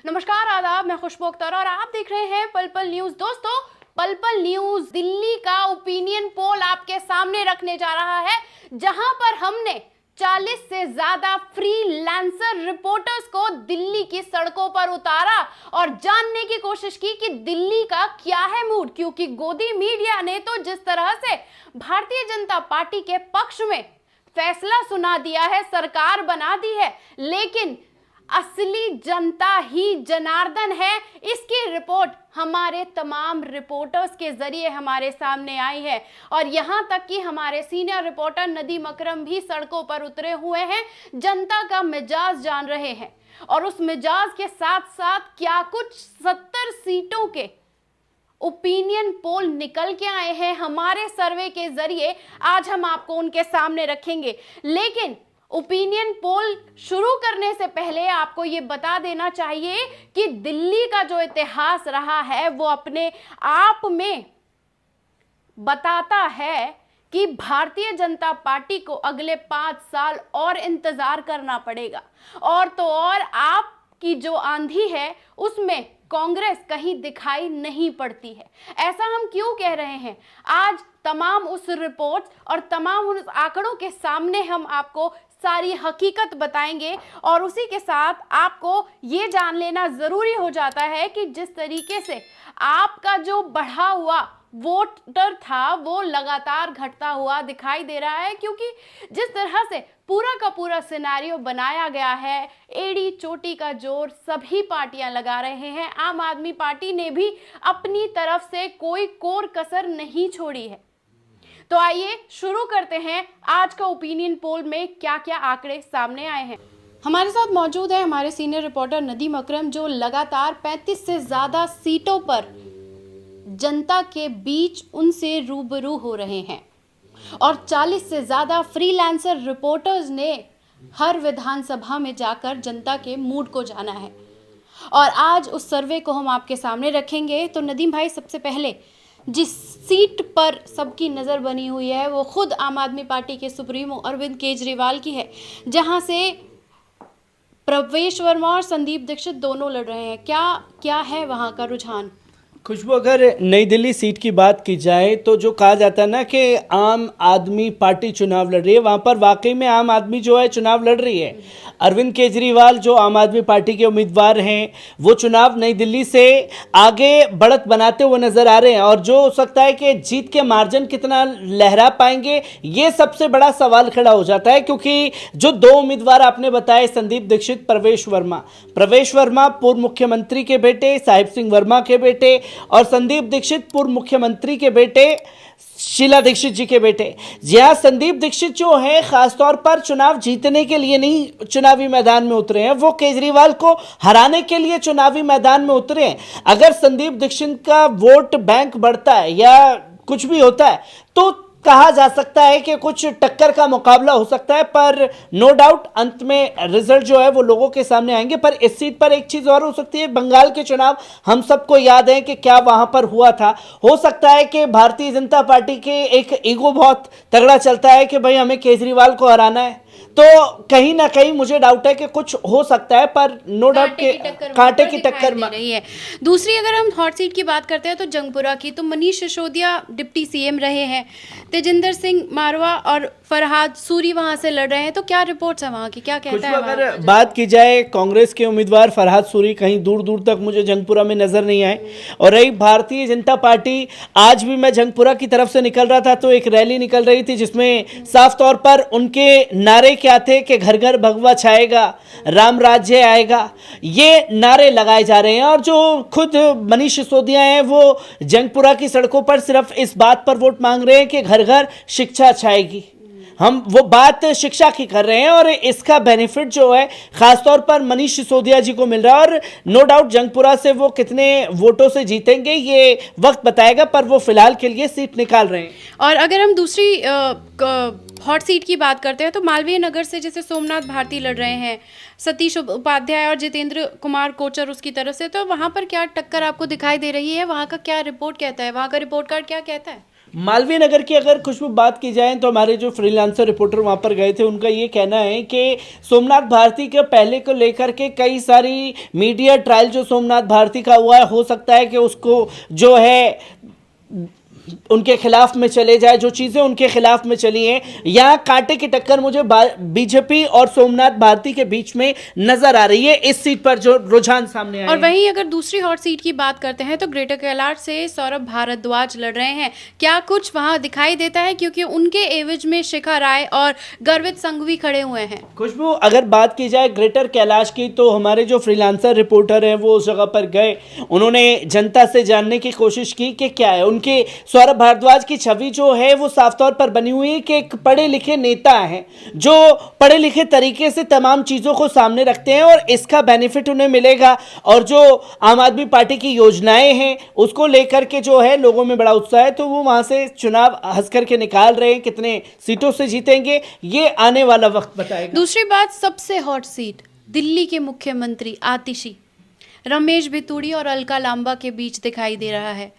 नमस्कार, आदाब। मैं खुशबू अख्तर और आप देख रहे हैं पल पल न्यूज। दोस्तों, पल पल न्यूज दिल्ली का ओपिनियन पोल आपके सामने रखने जा रहा है, जहां पर हमने 40 से ज्यादा फ्रीलांसर रिपोर्टर्स को दिल्ली की सड़कों पर उतारा और जानने की कोशिश की कि दिल्ली का क्या है मूड। क्योंकि गोदी मीडिया ने तो जिस तरह से भारतीय जनता पार्टी के पक्ष में फैसला सुना दिया है, सरकार बना दी है, लेकिन असली जनता ही जनार्दन है, इसकी रिपोर्ट हमारे तमाम रिपोर्टर्स के जरिए हमारे सामने आई है। और यहां तक कि हमारे सीनियर रिपोर्टर नदीम अकरम भी सड़कों पर उतरे हुए हैं, जनता का मिजाज जान रहे हैं। और उस मिजाज के साथ साथ क्या कुछ 70 सीटों के ओपिनियन पोल निकल के आए हैं हमारे सर्वे के जरिए, आज हम आपको उनके सामने रखेंगे। लेकिन ओपिनियन पोल शुरू करने से पहले आपको ये बता देना चाहिए कि दिल्ली का जो इतिहास रहा है वो अपने आप में बताता है कि भारतीय जनता पार्टी को अगले 5 साल और इंतजार करना पड़ेगा। और तो और आपकी जो आंधी है उसमें कांग्रेस कहीं दिखाई नहीं पड़ती है। ऐसा हम क्यों कह रहे हैं? आज तमाम उस रिपोर्ट और तमाम उस आंकड़ों के सामने हम आपको सारी हकीकत बताएंगे। और उसी के साथ आपको ये जान लेना जरूरी हो जाता है कि जिस तरीके से आपका जो बढ़ा हुआ वोटर था वो लगातार घटता हुआ दिखाई दे रहा है, क्योंकि जिस तरह से पूरा का पूरा सिनेरियो बनाया गया है, एड़ी चोटी का जोर सभी पार्टियां लगा रहे हैं। आम आदमी पार्टी ने भी अपनी तरफ से कोई कोर कसर नहीं छोड़ी है। तो आइए शुरू करते हैं आज का ओपिनियन पोल में क्या क्या आंकड़े सामने आए हैं। हमारे साथ मौजूद है हमारे सीनियर रिपोर्टर नदीम अकरम, जो लगातार 35 से ज्यादा सीटों पर जनता के बीच उनसे रूबरू हो रहे हैं और 40 से ज्यादा फ्रीलांसर रिपोर्टर्स ने हर विधानसभा में जाकर जनता के मूड को जाना है। और आज उस सर्वे को हम आपके सामने रखेंगे। तो नदीम भाई, सबसे पहले जिस सीट पर सबकी नज़र बनी हुई है वो खुद आम आदमी पार्टी के सुप्रीमो अरविंद केजरीवाल की है, जहां से प्रवेश वर्मा और संदीप दीक्षित दोनों लड़ रहे हैं। क्या है वहां का रुझान? खुशबू, अगर नई दिल्ली सीट की बात की जाए तो जो कहा जाता है ना कि आम आदमी पार्टी चुनाव लड़ रही है, वहाँ पर वाकई में आम आदमी जो है चुनाव लड़ रही है। अरविंद केजरीवाल जो आम आदमी पार्टी के उम्मीदवार हैं वो चुनाव नई दिल्ली से आगे बढ़त बनाते हुए नजर आ रहे हैं। और जो हो सकता है कि जीत के मार्जिन कितना लहरा पाएंगे, ये सबसे बड़ा सवाल खड़ा हो जाता है। क्योंकि जो दो उम्मीदवार आपने बताए, संदीप दीक्षित, प्रवेश वर्मा पूर्व मुख्यमंत्री के बेटे साहिब सिंह वर्मा के बेटे, और संदीप दीक्षित पूर्व मुख्यमंत्री के बेटे शीला दीक्षित जी के बेटे। जहां संदीप दीक्षित जो है खासतौर पर चुनाव जीतने के लिए नहीं चुनावी मैदान में उतरे हैं, वो केजरीवाल को हराने के लिए चुनावी मैदान में उतरे हैं। अगर संदीप दीक्षित का वोट बैंक बढ़ता है या कुछ भी होता है तो कहा जा सकता है कि कुछ टक्कर का मुकाबला हो सकता है, पर नो डाउट अंत में रिजल्ट जो है वो लोगों के सामने आएंगे। पर इस सीट पर एक चीज और हो सकती है, बंगाल के चुनाव हम सबको याद है कि क्या वहां पर हुआ था। हो सकता है कि भारतीय जनता पार्टी के एक ईगो बहुत तगड़ा चलता है कि भाई हमें केजरीवाल को हराना है, तो कहीं ना कहीं मुझे डाउट है कि कुछ हो सकता है, पर नो डाउट के कांटे की टक्कर रही है। दूसरी अगर हम हॉट सीट की बात करते हैं तो जंगपुरा की, तो मनीष सिसोदिया डिप्टी सीएम रहे हैं, तेजिंदर सिंह मारवा और फरहाद सूरी वहां से लड़ रहे हैं। तो क्या रिपोर्ट्स है वहां की, क्या कहता है? अगर बात की जाए कांग्रेस के उम्मीदवार फरहाद सूरी कहीं दूर दूर तक मुझे जंगपुरा में नजर नहीं आए। और रही भारतीय जनता पार्टी, आज भी मैं जंगपुरा की तरफ से निकल रहा था तो एक रैली निकल रही थी जिसमें साफ तौर पर उनके नारे क्या थे कि घर घर भगवा छाएगा, राम राज्य आएगा, ये नारे लगाए जा रहे हैं। और जो खुद मनीष सिसोदिया हैं वो जंगपुरा की सड़कों पर सिर्फ इस बात पर वोट मांग रहे हैं कि घर घर शिक्षा छाएगी। हम वो बात शिक्षा की कर रहे हैं और इसका बेनिफिट जो है खासतौर पर मनीष सिसोदिया जी को मिल रहा है। और नो डाउट जंगपुरा से वो कितने वोटों से जीतेंगे ये वक्त बताएगा, पर वो फिलहाल के लिए सीट निकाल रहे हैं। और अगर हम दूसरी हॉट सीट की बात करते हैं तो मालवीय नगर से जैसे सोमनाथ भारती लड़ रहे हैं, सतीश उपाध्याय और जितेंद्र कुमार कोचर उसकी तरफ से, तो वहां पर क्या टक्कर आपको दिखाई दे रही है? वहां का क्या रिपोर्ट कहता है, वहां का रिपोर्ट कार्ड क्या कहता है? मालवीय नगर की अगर खुशबू बात की जाए तो हमारे जो फ्रीलांसर रिपोर्टर वहां पर गए थे उनका ये कहना है कि सोमनाथ भारती के पहले को लेकर के कई सारी मीडिया ट्रायल जो सोमनाथ भारती का हुआ है, हो सकता है कि उसको जो है उनके खिलाफ में चले जाए, जो चीजें उनके खिलाफ में चली हैं। यहाँ कांटे की टक्कर मुझे बीजेपी और सोमनाथ भारती के बीच में नजर आ रही है इस सीट पर जो रुझान सामने आए और हैं। वहीं अगर दूसरी हॉट सीट की बात करते हैं तो ग्रेटर कैलाश से सौरभ भारद्वाज लड़ रहे हैं। क्या कुछ वहां दिखाई देता है, क्योंकि उनके एवज में शिखा राय और गर्वित संघवी खड़े हुए हैं। खुशबू अगर बात की जाए ग्रेटर कैलाश की तो हमारे जो फ्रीलांसर रिपोर्टर हैं वो उस जगह पर गए, उन्होंने जनता से जानने की कोशिश की कि क्या है उनके सौरभ भारद्वाज की छवि जो है वो साफ तौर पर बनी हुई है कि एक पढ़े लिखे नेता हैं जो पढ़े लिखे तरीके से तमाम चीज़ों को सामने रखते हैं और इसका बेनिफिट उन्हें मिलेगा। और जो आम आदमी पार्टी की योजनाएं हैं उसको लेकर के जो है लोगों में बड़ा उत्साह है, तो वो वहां से चुनाव हंस करके निकाल रहे हैं। कितने सीटों से जीतेंगे ये आने वाला वक्त बताएगा। दूसरी बात, सबसे हॉट सीट दिल्ली के मुख्यमंत्री आतिशी रमेश भितूड़ी और अलका लांबा के बीच दिखाई दे रहा है।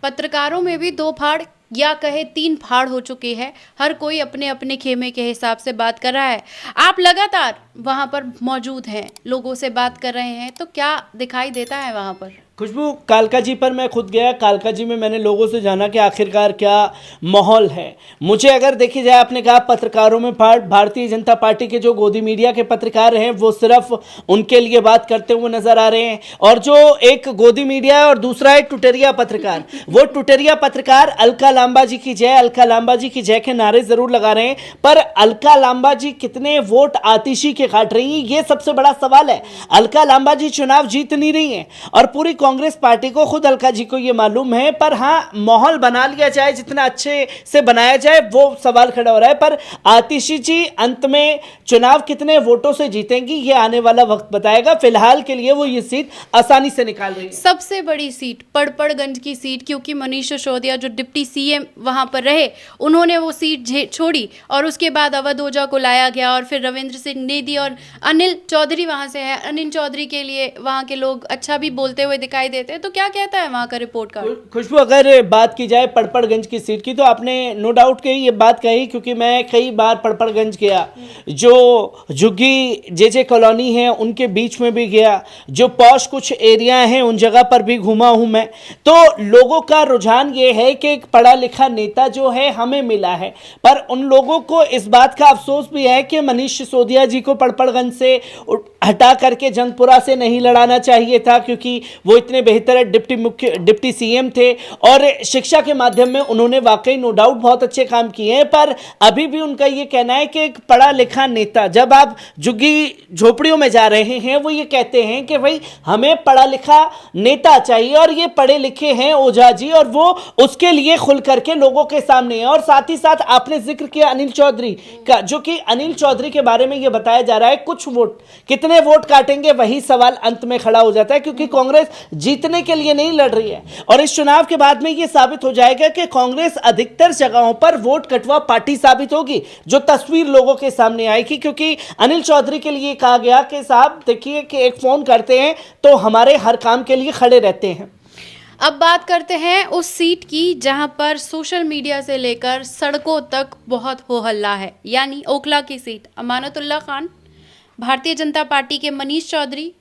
पत्रकारों में भी दो फाड़ या कहे तीन फाड़ हो चुके हैं। हर कोई अपने अपने खेमे के हिसाब से बात कर रहा है। आप लगातार वहां पर मौजूद हैं, लोगों से बात कर रहे हैं, तो क्या दिखाई देता है वहां पर? खुशबू कालका जी पर मैं खुद गया, कालका जी में मैंने लोगों से जाना कि आखिरकार क्या माहौल है। मुझे अगर देखी जाए, आपने कहा पत्रकारों में फाड़, भारतीय जनता पार्टी के जो गोदी मीडिया के पत्रकार हैं वो सिर्फ उनके लिए बात करते हुए नजर आ रहे हैं, और जो एक गोदी मीडिया है और दूसरा है टुटेरिया पत्रकार, वो टुटेरिया पत्रकार अलका लांबा जी की जय, अलका लांबा जी की जय के नारे जरूर लगा रहे हैं, पर अलका लांबा जी कितने वोट आतिशी के काट रही हैं ये सबसे बड़ा सवाल है। अलका लांबा जी चुनाव जीत नहीं रही हैं और पूरी कांग्रेस पार्टी को, खुद अलका जी को ये मालूम है, पर हाँ माहौल बना लिया जाए, जितना अच्छे से बनाया जाए वो सवाल खड़ा हो रहा है। पर आतिशी जी अंत में चुनाव कितने वोटों से जीतेंगी ये आने वाला वक्त बताएगा। फिलहाल के लिए वो ये सीट आसानी से निकाल रही है। सबसे बड़ी सीट पड़पड़गंज की सीट, क्योंकि मनीष सिसोदिया जो डिप्टी सीएम वहां पर रहे उन्होंने वो सीट छोड़ी और उसके बाद अवध ओझा को लाया गया और फिर रविंद्र सिंह नेदी और अनिल चौधरी वहां से है। अनिल चौधरी के लिए वहां के लोग अच्छा भी बोलते हुए दिखाई देते हैं, तो क्या कहता है वहां का रिपोर्ट कार्ड? खुशबू अगर बात की जाए पड़पड़गंज की सीट की तो आपने नो डाउट कही ये बात कही, क्योंकि मैं कई बार पड़पड़गंज गया, जो झुग्गी जे कॉलोनी है उनके बीच में भी गया, जो पॉश कुछ एरिया हैं उन जगह पर भी घूमा हूं मैं। तो लोगों का रुझान ये है कि एक पढ़ा लिखा नेता जो है हमें मिला है, पर उन लोगों को इस बात का अफसोस भी है कि मनीष सिसोदिया जी को पड़पड़गंज से हटा करके जंगपुरा से नहीं लड़ाना चाहिए था, क्योंकि वो इतने बेहतर डिप्टी सीएम थे और शिक्षा के माध्यम में उन्होंने वाकई नो डाउट बहुत अच्छे काम किए हैं। पर अभी भी उनका ये कहना है कि एक पढ़ा लिखा नेता, जब आप झुग्गी झोपड़ियों में जा रहे हैं वो ये कहते हैं कि भाई हमें पढ़ा लिखा नेता चाहिए, और ये पढ़े लिखे हैं ओझा जी और वो उसके लिए खुल करके लोगों के सामने है। और साथ ही साथ आपने जिक्र किया अनिल चौधरी का, जो कि अनिल चौधरी के बारे में ये बताया जा रहा है कुछ वोट, कितने वोट काटेंगे वही सवाल अंत में खड़ा हो जाता है, क्योंकि कांग्रेस जीतने के लिए नहीं लड़ रही है। और इस चुनाव के बाद में यह साबित हो जाएगा कि कांग्रेस अधिकतर जगहों पर वोट कटवा पार्टी साबित होगी, जो तस्वीर लोगों के सामने आएगी। क्योंकि अनिल चौधरी के लिए कहा गया कि साहब देखिए कि एक फोन करते हैं तो हमारे हर काम के लिए खड़े रहते हैं। अब बात करते हैं उस सीट की जहां पर सोशल मीडिया से लेकर सड़कों तक बहुत हो हल्ला है, यानी ओखला की सीट। अमानतुल्लाह खान, भारतीय जनता पार्टी के मनीष चौधरी,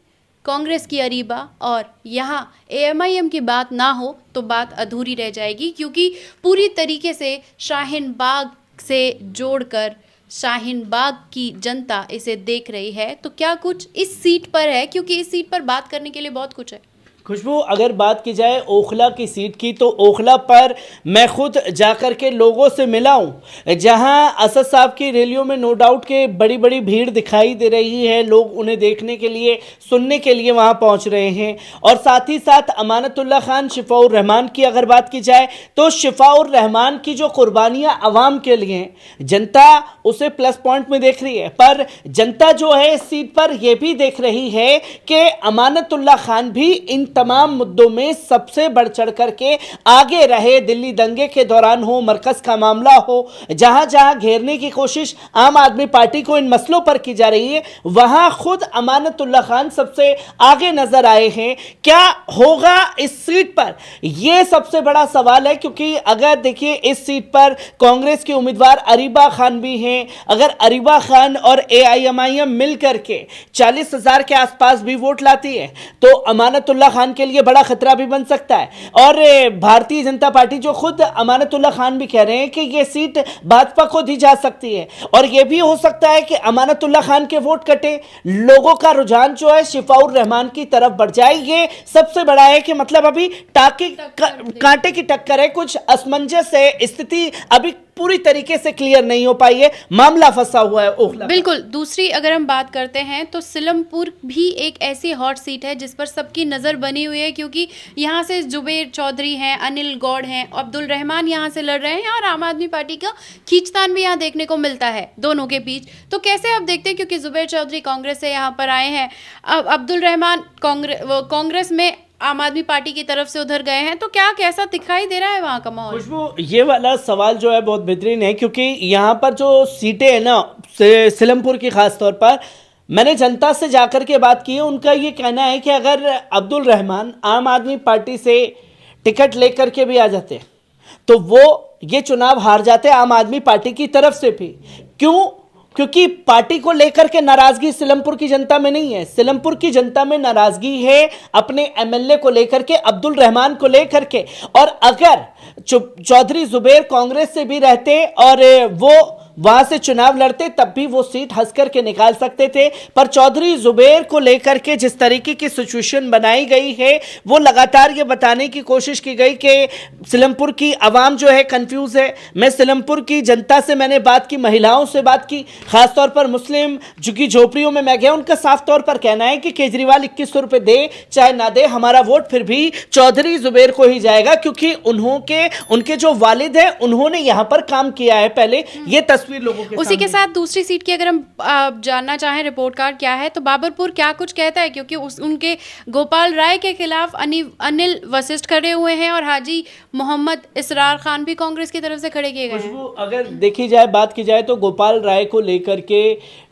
कांग्रेस की अरीबा, और यहाँ एएमआईएम की बात ना हो तो बात अधूरी रह जाएगी, क्योंकि पूरी तरीके से शाहीन बाग से जोड़कर शाहीन बाग की जनता इसे देख रही है। तो क्या कुछ इस सीट पर है, क्योंकि इस सीट पर बात करने के लिए बहुत कुछ है। खुशबू अगर बात की जाए ओखला की सीट की तो ओखला पर मैं खुद जाकर के लोगों से मिला हूं, जहां असद साहब की रैलियों में नो डाउट के बड़ी बड़ी भीड़ दिखाई दे रही है। लोग उन्हें देखने के लिए, सुनने के लिए वहां पहुंच रहे हैं। और साथ ही साथ अमानतुल्लाह खान, शिफाउर रहमान की अगर बात की जाए तो शिफाउर रहमान की जो कुर्बानियां अवाम के लिए हैं, जनता उसे प्लस पॉइंट में देख रही है, पर जनता जो है इस सीट पर यह भी देख रही है कि अमानतुल्लाह खान भी इन तमाम मुद्दों में सबसे बढ़ चढ़ करके आगे रहे। दिल्ली दंगे के दौरान हो, मरकज का मामला हो, जहां जहां घेरने की कोशिश आम आदमी पार्टी को इन मसलों पर की जा रही है, वहां खुद अमानतुल्लाह खान सबसे आगे नजर आए हैं। क्या होगा इस सीट पर, यह सबसे बड़ा सवाल है, क्योंकि अगर देखिए इस सीट पर कांग्रेस के उम्मीदवार अरीबा खान भी हैं। अगर अरीबा खान और एआईएमआईएम मिलकर के 40,000 के आसपास भी वोट लाती है तो अमानतुल्लाह खान के लिए बड़ा खतरा भी बन सकता है। और भारतीय जनता पार्टी जो खुद अमानतुल्लाह खान भी कह रहे हैं कि यह सीट भाजपा को दी जा सकती है, और यह भी हो सकता है कि अमानतुल्लाह खान के वोट कटे, लोगों का रुझान जो है शिफाउर रहमान की तरफ बढ़ जाए। ये सबसे बड़ा है कि मतलब अभी कांटे की टक्कर है, कुछ असमंजस है, स्थिति अभी पूरी तरीके से क्लियर नहीं हो पाई है, मामला फंसा हुआ है ओखला। बिल्कुल। दूसरी अगर हम बात करते हैं तो सिलमपुर भी एक ऐसी हॉट सीट है जिस पर सबकी नज़र बनी हुई है, क्योंकि यहाँ से जुबेर चौधरी हैं, अनिल गौड़ हैं, अब्दुल रहमान यहाँ से लड़ रहे हैं, और आम आदमी पार्टी का खींचतान भी यहाँ देखने को मिलता है दोनों के बीच। तो कैसे आप देखते हैं, क्योंकि जुबेर चौधरी कांग्रेस से यहाँ पर आए हैं, अब अब्दुल रहमान कांग्रेस में आम आदमी पार्टी की तरफ से उधर गए हैं, तो क्या कैसा दिखाई दे रहा है वहाँ का माहौल? खुशबू, ये वाला सवाल जो है बहुत बेहतरीन है, क्योंकि यहाँ पर जो सीटें हैं ना सिलमपुर की खास तौर पर, मैंने जनता से जाकर के बात की है, उनका ये कहना है कि अगर अब्दुल रहमान आम आदमी पार्टी से टिकट लेकर के भी आ जाते तो वो ये चुनाव हार जाते आम आदमी पार्टी की तरफ से भी। क्यों? क्योंकि पार्टी को लेकर के नाराजगी सिलमपुर की जनता में नहीं है। सिलमपुर की जनता में नाराजगी है अपने एमएलए को लेकर के, अब्दुल रहमान को लेकर के। और अगर चौधरी जुबेर कांग्रेस से भी रहते और वो वहां से चुनाव लड़ते, तब भी वो सीट हंस करके निकाल सकते थे। पर चौधरी जुबेर को लेकर के जिस तरीके की सिचुएशन बनाई गई है, वो लगातार ये बताने की कोशिश की गई कि सिलमपुर की आवाम जो है कंफ्यूज है। मैं सिलमपुर की जनता से मैंने बात की, महिलाओं से बात की, खासतौर पर मुस्लिम झुग्गी झोपड़ियों में मैं गया, उनका साफ तौर पर कहना है कि केजरीवाल 2100 रुपए दे चाहे ना दे, हमारा वोट फिर भी चौधरी जुबेर को ही जाएगा, क्योंकि उनके जो वालिद है उन्होंने यहां पर काम किया है पहले। ये लोगों के उसी के साथ दूसरी सीट की अगर हम जानना चाहें रिपोर्ट कार्ड क्या है, तो बाबरपुर क्या कुछ कहता है, क्योंकि उनके गोपाल राय के खिलाफ अनिल वशिष्ठ खड़े हुए हैं और हाजी मोहम्मद इसरार खान भी कांग्रेस की तरफ से खड़े किए गए हैं। अगर देखी जाए, बात की जाए तो गोपाल राय को लेकर के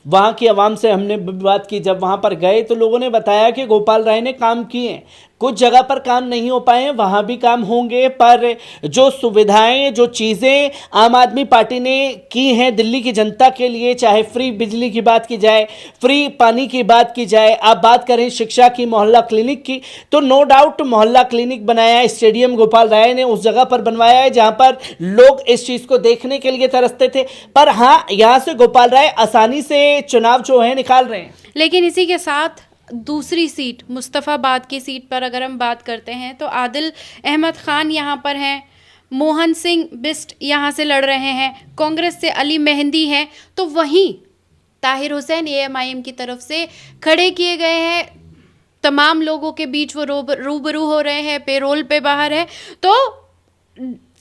वहाँ की आवाम से हमने बात की, जब वहाँ पर गए तो लोगों ने बताया कि गोपाल राय ने काम किए हैं, कुछ जगह पर काम नहीं हो पाए हैं, वहाँ भी काम होंगे। पर जो सुविधाएं, जो चीज़ें आम आदमी पार्टी ने की हैं दिल्ली की जनता के लिए, चाहे फ्री बिजली की बात की जाए, फ्री पानी की बात की जाए, आप बात करें शिक्षा की, मोहल्ला क्लिनिक की, तो नो डाउट मोहल्ला क्लिनिक बनाया है, स्टेडियम गोपाल राय ने उस जगह पर बनवाया है जहाँ पर लोग इस चीज़ को देखने के लिए तरसते थे। पर हाँ, यहाँ से गोपाल राय आसानी से चुनाव जो है निकाल रहे हैं। लेकिन इसी के साथ दूसरी सीट मुस्तफ़ाबाद की सीट पर अगर हम बात करते हैं तो आदिल अहमद खान यहाँ पर हैं, मोहन सिंह बिस्ट यहाँ से लड़ रहे हैं, कांग्रेस से अली मेहंदी हैं, तो वहीं ताहिर हुसैन एएमआईएम की तरफ से खड़े किए गए हैं। तमाम लोगों के बीच वो रूबरू हो रहे हैं, पेरोल पे बाहर है, तो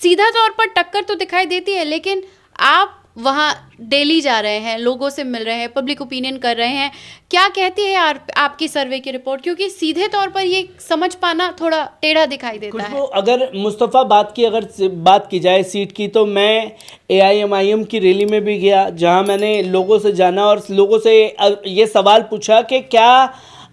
सीधा तौर पर टक्कर तो दिखाई देती है। लेकिन आप वहाँ डेली जा रहे हैं, लोगों से मिल रहे हैं, पब्लिक ओपिनियन कर रहे हैं, क्या कहती है आपकी सर्वे की रिपोर्ट, क्योंकि सीधे तौर पर ये समझ पाना थोड़ा टेढ़ा दिखाई देता है। अगर मुस्तफ़ाबाद की अगर बात की जाए सीट की, तो मैं एआईएमआईएम की रैली में भी गया, जहां मैंने लोगों से जाना और लोगों से ये सवाल पूछा कि क्या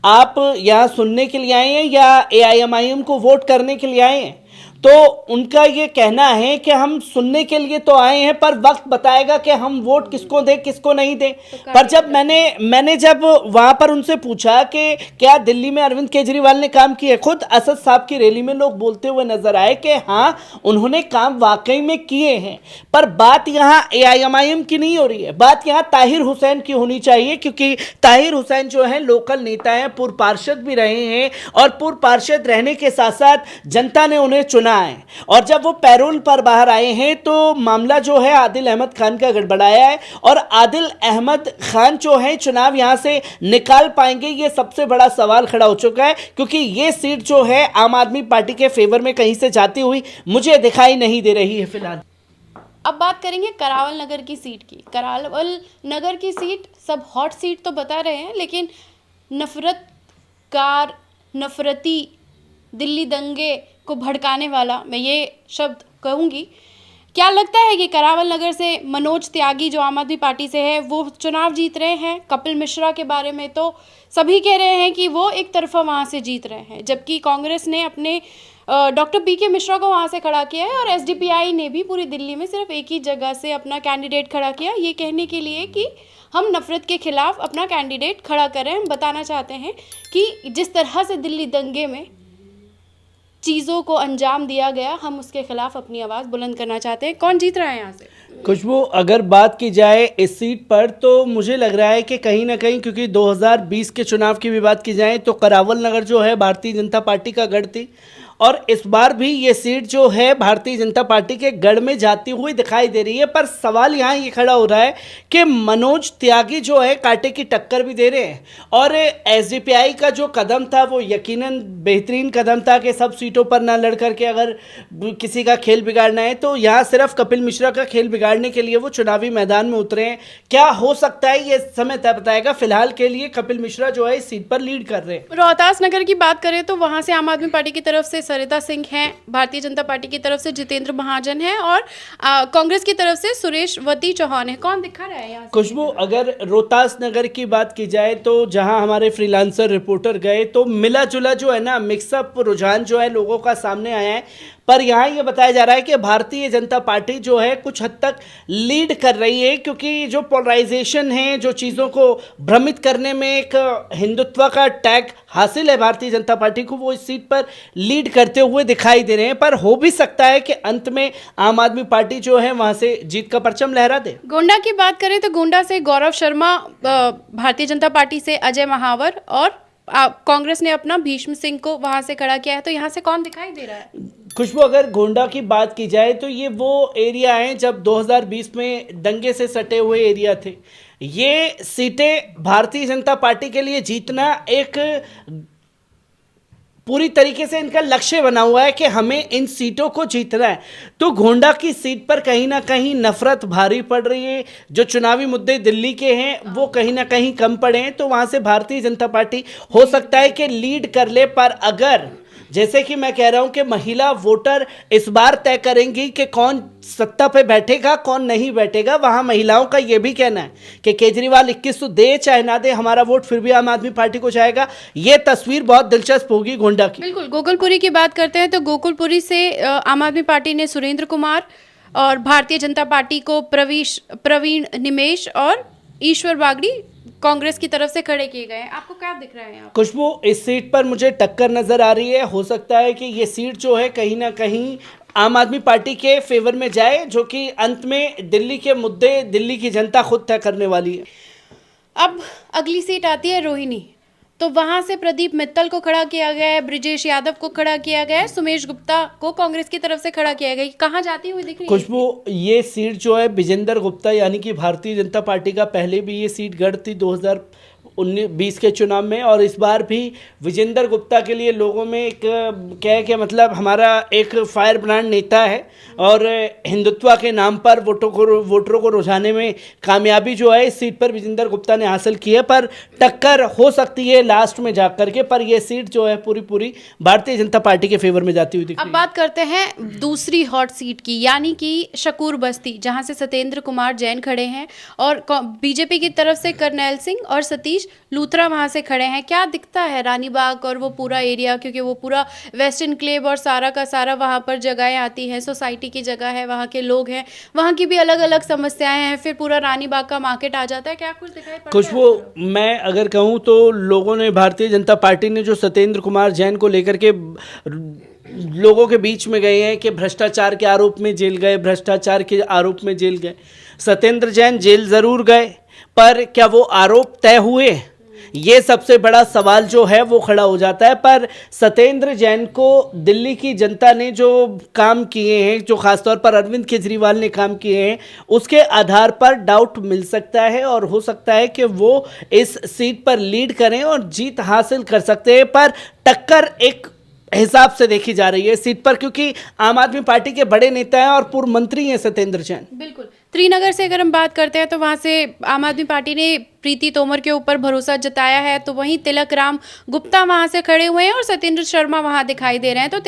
आप यहाँ सुनने के लिए आए हैं या एआईएमआईएम को वोट करने के लिए आए हैं। तो उनका ये कहना है कि हम सुनने के लिए तो आए हैं, पर वक्त बताएगा कि हम वोट किसको दें किसको नहीं दें। पर जब मैंने जब वहां पर उनसे पूछा कि क्या दिल्ली में अरविंद केजरीवाल ने काम किए, खुद असद साहब की रैली में लोग बोलते हुए नजर आए कि हाँ उन्होंने काम वाकई में किए हैं। पर बात यहाँ एआईएमआईएम की नहीं हो रही है, बात यहाँ ताहिर हुसैन की होनी चाहिए, क्योंकि ताहिर हुसैन जो है लोकल नेता हैं, पूर्व पार्षद भी रहे हैं, और पूर्व पार्षद रहने के साथ साथ जनता ने उन्हें चुना है। और जब वो पैरोल पर बाहर आए हैं तो मामला जो है आदिल अहमद खान का गड़बड़ाया है, और आदिल अहमद खान जो है चुनाव यहां से निकाल पाएंगे, ये सबसे बड़ा सवाल खड़ा हो चुका है, क्योंकि ये सीट जो है आम आदमी पार्टी के फेवर में कहीं से जाती हुई मुझे दिखाई नहीं दे रही है फिलहाल। अब बात करेंगे करावल नगर की सीट की। करावल नगर की सीट सब हॉट सीट तो बता रहे हैं, लेकिन नफरती दिल्ली दंगे को भड़काने वाला, मैं ये शब्द कहूँगी। क्या लगता है कि करावल नगर से मनोज त्यागी जो आम आदमी पार्टी से है वो चुनाव जीत रहे हैं? कपिल मिश्रा के बारे में तो सभी कह रहे हैं कि वो एक तरफा वहाँ से जीत रहे हैं, जबकि कांग्रेस ने अपने डॉक्टर पीके मिश्रा को वहाँ से खड़ा किया है और एसडीपीआई ने भी पूरी दिल्ली में सिर्फ एक ही जगह से अपना कैंडिडेट खड़ा किया, ये कहने के लिए कि हम नफरत के खिलाफ अपना कैंडिडेट खड़ा करें। हम बताना चाहते हैं कि जिस तरह से दिल्ली दंगे में चीज़ों को अंजाम दिया गया, हम उसके खिलाफ अपनी आवाज़ बुलंद करना चाहते हैं। कौन जीत रहा है यहाँ से? खुशबू, अगर बात की जाए इस सीट पर तो मुझे लग रहा है कि कहीं ना कहीं, क्योंकि 2020 के चुनाव की भी बात की जाए तो करावल नगर जो है भारतीय जनता पार्टी का गढ़ थी और इस बार भी ये सीट जो है भारतीय जनता पार्टी के गढ़ में जाती हुई दिखाई दे रही है। पर सवाल यहाँ ये खड़ा हो रहा है कि मनोज त्यागी जो है कांटे की टक्कर भी दे रहे हैं और एसडीपीआई का जो कदम था वो यकीनन बेहतरीन कदम था कि सब सीटों पर ना लड़ करके अगर किसी का खेल बिगाड़ना है तो यहाँ सिर्फ कपिल मिश्रा का खेल बिगाड़ने के लिए वो चुनावी मैदान में उतरे हैं। क्या हो सकता है ये समय तय बताएगा। फिलहाल के लिए कपिल मिश्रा जो है इस सीट पर लीड कर रहे हैं। रोहतास नगर की बात करें तो वहां से आम आदमी पार्टी की तरफ से सरिता सिंह हैं, भारतीय जनता पार्टी की तरफ से जितेंद्र महाजन है और कांग्रेस की तरफ से सुरेश वती चौहान है। कौन दिखा रहा है यहाँ से? खुशबू, अगर रोहतास नगर की बात की जाए तो जहां हमारे फ्रीलांसर रिपोर्टर गए तो मिला जुला जो है ना मिक्सअप रुझान जो है लोगों का सामने आया है। पर यहाँ ये बताया जा रहा है कि भारतीय जनता पार्टी जो है कुछ हद तक लीड कर रही है, क्योंकि जो पोलराइजेशन है, जो चीज़ों को भ्रमित करने में एक हिंदुत्व का टैग हासिल है भारतीय जनता पार्टी को, वो इस सीट पर लीड करते हुए दिखाई दे रहे हैं। पर हो भी सकता है कि अंत में आम आदमी पार्टी जो है वहाँ से जीत का परचम लहरा दे। गोंडा की बात करें तो गोंडा से गौरव शर्मा, भारतीय जनता पार्टी से अजय महावर और कांग्रेस ने अपना भीष्म सिंह को वहां से खड़ा किया है। तो यहाँ से कौन दिखाई दे रहा है? खुशबू, अगर गोंडा की बात की जाए तो ये वो एरिया हैं जब 2020 में दंगे से सटे हुए एरिया थे। ये सीटें भारतीय जनता पार्टी के लिए जीतना एक पूरी तरीके से इनका लक्ष्य बना हुआ है कि हमें इन सीटों को जीतना है। तो गोंडा की सीट पर कहीं ना कहीं नफरत भारी पड़ रही है। जो चुनावी मुद्दे दिल्ली के हैं वो कहीं ना कहीं कम पड़े हैं, तो वहाँ से भारतीय जनता पार्टी हो सकता है कि लीड कर ले। पर अगर जैसे कि मैं कह रहा हूं कि महिला वोटर इस बार तय करेंगी कि कौन सत्ता पे बैठेगा कौन नहीं बैठेगा। वहां महिलाओं का यह भी कहना है कि केजरीवाल 2100 दे चाहे ना दे, हमारा वोट फिर भी आम आदमी पार्टी को जाएगा। ये तस्वीर बहुत दिलचस्प होगी गोंडा की। बिल्कुल। गोकुलपुरी की बात करते हैं तो गोकुलपुरी से आम आदमी पार्टी ने सुरेंद्र कुमार और भारतीय जनता पार्टी को प्रवीण निमेश और ईश्वर बागड़ी कांग्रेस की तरफ से खड़े किए गए हैं। आपको क्या दिख रहा है यहाँ? खुशबू, इस सीट पर मुझे टक्कर नजर आ रही है। हो सकता है कि ये सीट जो है कहीं ना कहीं आम आदमी पार्टी के फेवर में जाए, जो कि अंत में दिल्ली के मुद्दे दिल्ली की जनता खुद तय करने वाली है। अब अगली सीट आती है रोहिणी, तो वहां से प्रदीप मित्तल को खड़ा किया गया है, ब्रिजेश यादव को खड़ा किया गया है, सुमेश गुप्ता को कांग्रेस की तरफ से खड़ा किया गया है। कहाँ जाती हुई दिख रही है? खुशबू, ये सीट जो है विजेंद्र गुप्ता यानी कि भारतीय जनता पार्टी का पहले भी ये सीट गढ़ थी 2019-20 के चुनाव में, और इस बार भी विजेंद्र गुप्ता के लिए लोगों में एक क्या है कि मतलब हमारा एक फायर ब्रांड नेता है और हिंदुत्व के नाम पर वोटरों को रुझाने में कामयाबी जो है इस सीट पर विजेंद्र गुप्ता ने हासिल की है। पर टक्कर हो सकती है लास्ट में जा करके, पर यह सीट जो है पूरी भारतीय जनता पार्टी के फेवर में जाती हुई दिख रही है। अब बात करते हैं दूसरी हॉट सीट की, यानी कि शकूर बस्ती, जहां से सत्येंद्र कुमार जैन खड़े हैं और बीजेपी की तरफ से करनैल सिंह और सतीश लूथरा वहां से खड़े हैं। क्या दिखता है रानीबाग और वो पूरा एरिया, क्योंकि वो पूरा वेस्ट इनक्लेव और सारा का सारा वहां पर जगहें आती हैं, सोसाइटी की जगह है, वहां के लोग हैं, वहां की भी अलग अलग समस्याएं हैं, फिर पूरा रानीबाग का मार्केट आ जाता है। क्या कुछ दिखाई पड़ता है? खुशबू, मैं अगर कहूँ तो लोगों ने, भारतीय जनता पार्टी ने जो सत्येंद्र कुमार जैन को लेकर के लोगों के बीच में गए हैं कि भ्रष्टाचार के आरोप में जेल गए, भ्रष्टाचार के आरोप में जेल गए। सत्येंद्र जैन जेल जरूर गए, पर क्या वो आरोप तय हुए? ये सबसे बड़ा सवाल जो है वो खड़ा हो जाता है। पर सत्येंद्र जैन को दिल्ली की जनता ने जो काम किए हैं, जो खासतौर पर अरविंद केजरीवाल ने काम किए हैं, उसके आधार पर डाउट मिल सकता है और हो सकता है कि वो इस सीट पर लीड करें और जीत हासिल कर सकते हैं। पर टक्कर एक हिसाब से देखी जा रही है सीट पर, क्योंकि आम आदमी पार्टी के बड़े नेता हैं और पूर्व मंत्री हैं सत्येंद्र जैन। बिल्कुल। त्रिनगर से अगर हम बात करते हैं तो वहां से आम आदमी पार्टी ने प्रीति तोमर के ऊपर भरोसा जताया है, तो वहीं तिलक राम गुप्ता वहां से खड़े हुए हैं और सत्येंद्र शर्मा वहां दिखाई दे रहे हैं। तो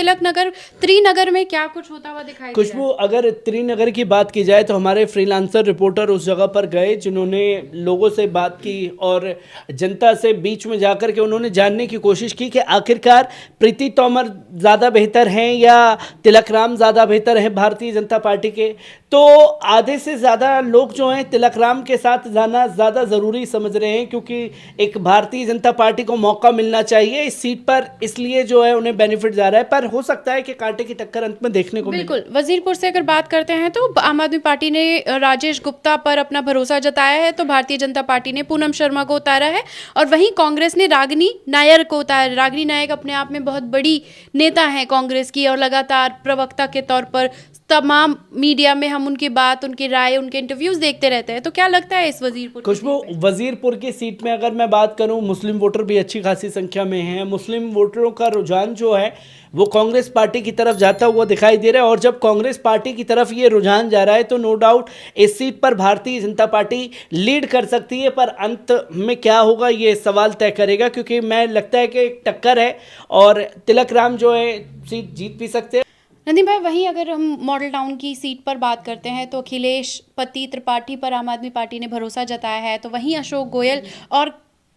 त्रिनगर में क्या कुछ होता हुआ दिखाई दे रहा है? खुशबू, अगर त्रिनगर की बात की जाए तो हमारे फ्रीलांसर रिपोर्टर उस जगह पर गए जिन्होंने लोगों से बात की और जनता से बीच में जाकर के उन्होंने जानने की कोशिश की कि आखिरकार प्रीति तोमर ज़्यादा बेहतर हैं या तिलक राम ज़्यादा बेहतर हैं भारतीय जनता पार्टी के। तो आधे से ज़्यादा लोग जो हैं तिलक राम के साथ जाना ज़्यादा ज़रूरी समझ रहे हैं, क्योंकि एक भारतीय जनता पार्टी को मौका मिलना चाहिए इस सीट पर, इसलिए जो है उन्हें बेनिफिट जा रहा है। पर हो सकता है कि कांटे की टक्कर अंत में देखने को मिले। बिल्कुल। वजीरपुर से अगर बात करते हैं तो आम आदमी पार्टी ने राजेश गुप्ता पर अपना भरोसा जताया है, तो भारतीय जनता पार्टी ने पूनम शर्मा को उतारा है और वहीं कांग्रेस ने रागिनी नायर को उतारा। रागिनी नायर अपने आप में बहुत बड़ी नेता है कांग्रेस की और लगातार प्रवक्ता के तौर पर तमाम मीडिया में हम उनकी बात, उनकी राय, उनके इंटरव्यूज देखते रहते हैं। तो क्या लगता है इस वजीरपुर खुशबू, वजीरपुर की सीट में अगर मैं बात करूं, मुस्लिम वोटर भी अच्छी खासी संख्या में हैं। मुस्लिम वोटरों का रुझान जो है वो कांग्रेस पार्टी की तरफ जाता हुआ दिखाई दे रहा है और जब कांग्रेस पार्टी की तरफ ये रुझान जा रहा है तो नो डाउट इस सीट पर भारतीय जनता पार्टी लीड कर सकती है। पर अंत में क्या होगा ये सवाल तय करेगा, क्योंकि मैं लगता है कि एक टक्कर है और तिलक राम जो है सीट जीत भी सकते हैं। नदीम भाई, वहीं अगर हम मॉडल टाउन की सीट पर बात करते हैं तो अखिलेश पति त्रिपाठी पर आम आदमी पार्टी ने भरोसा जताया है, तो वहीं अशोक गोयल और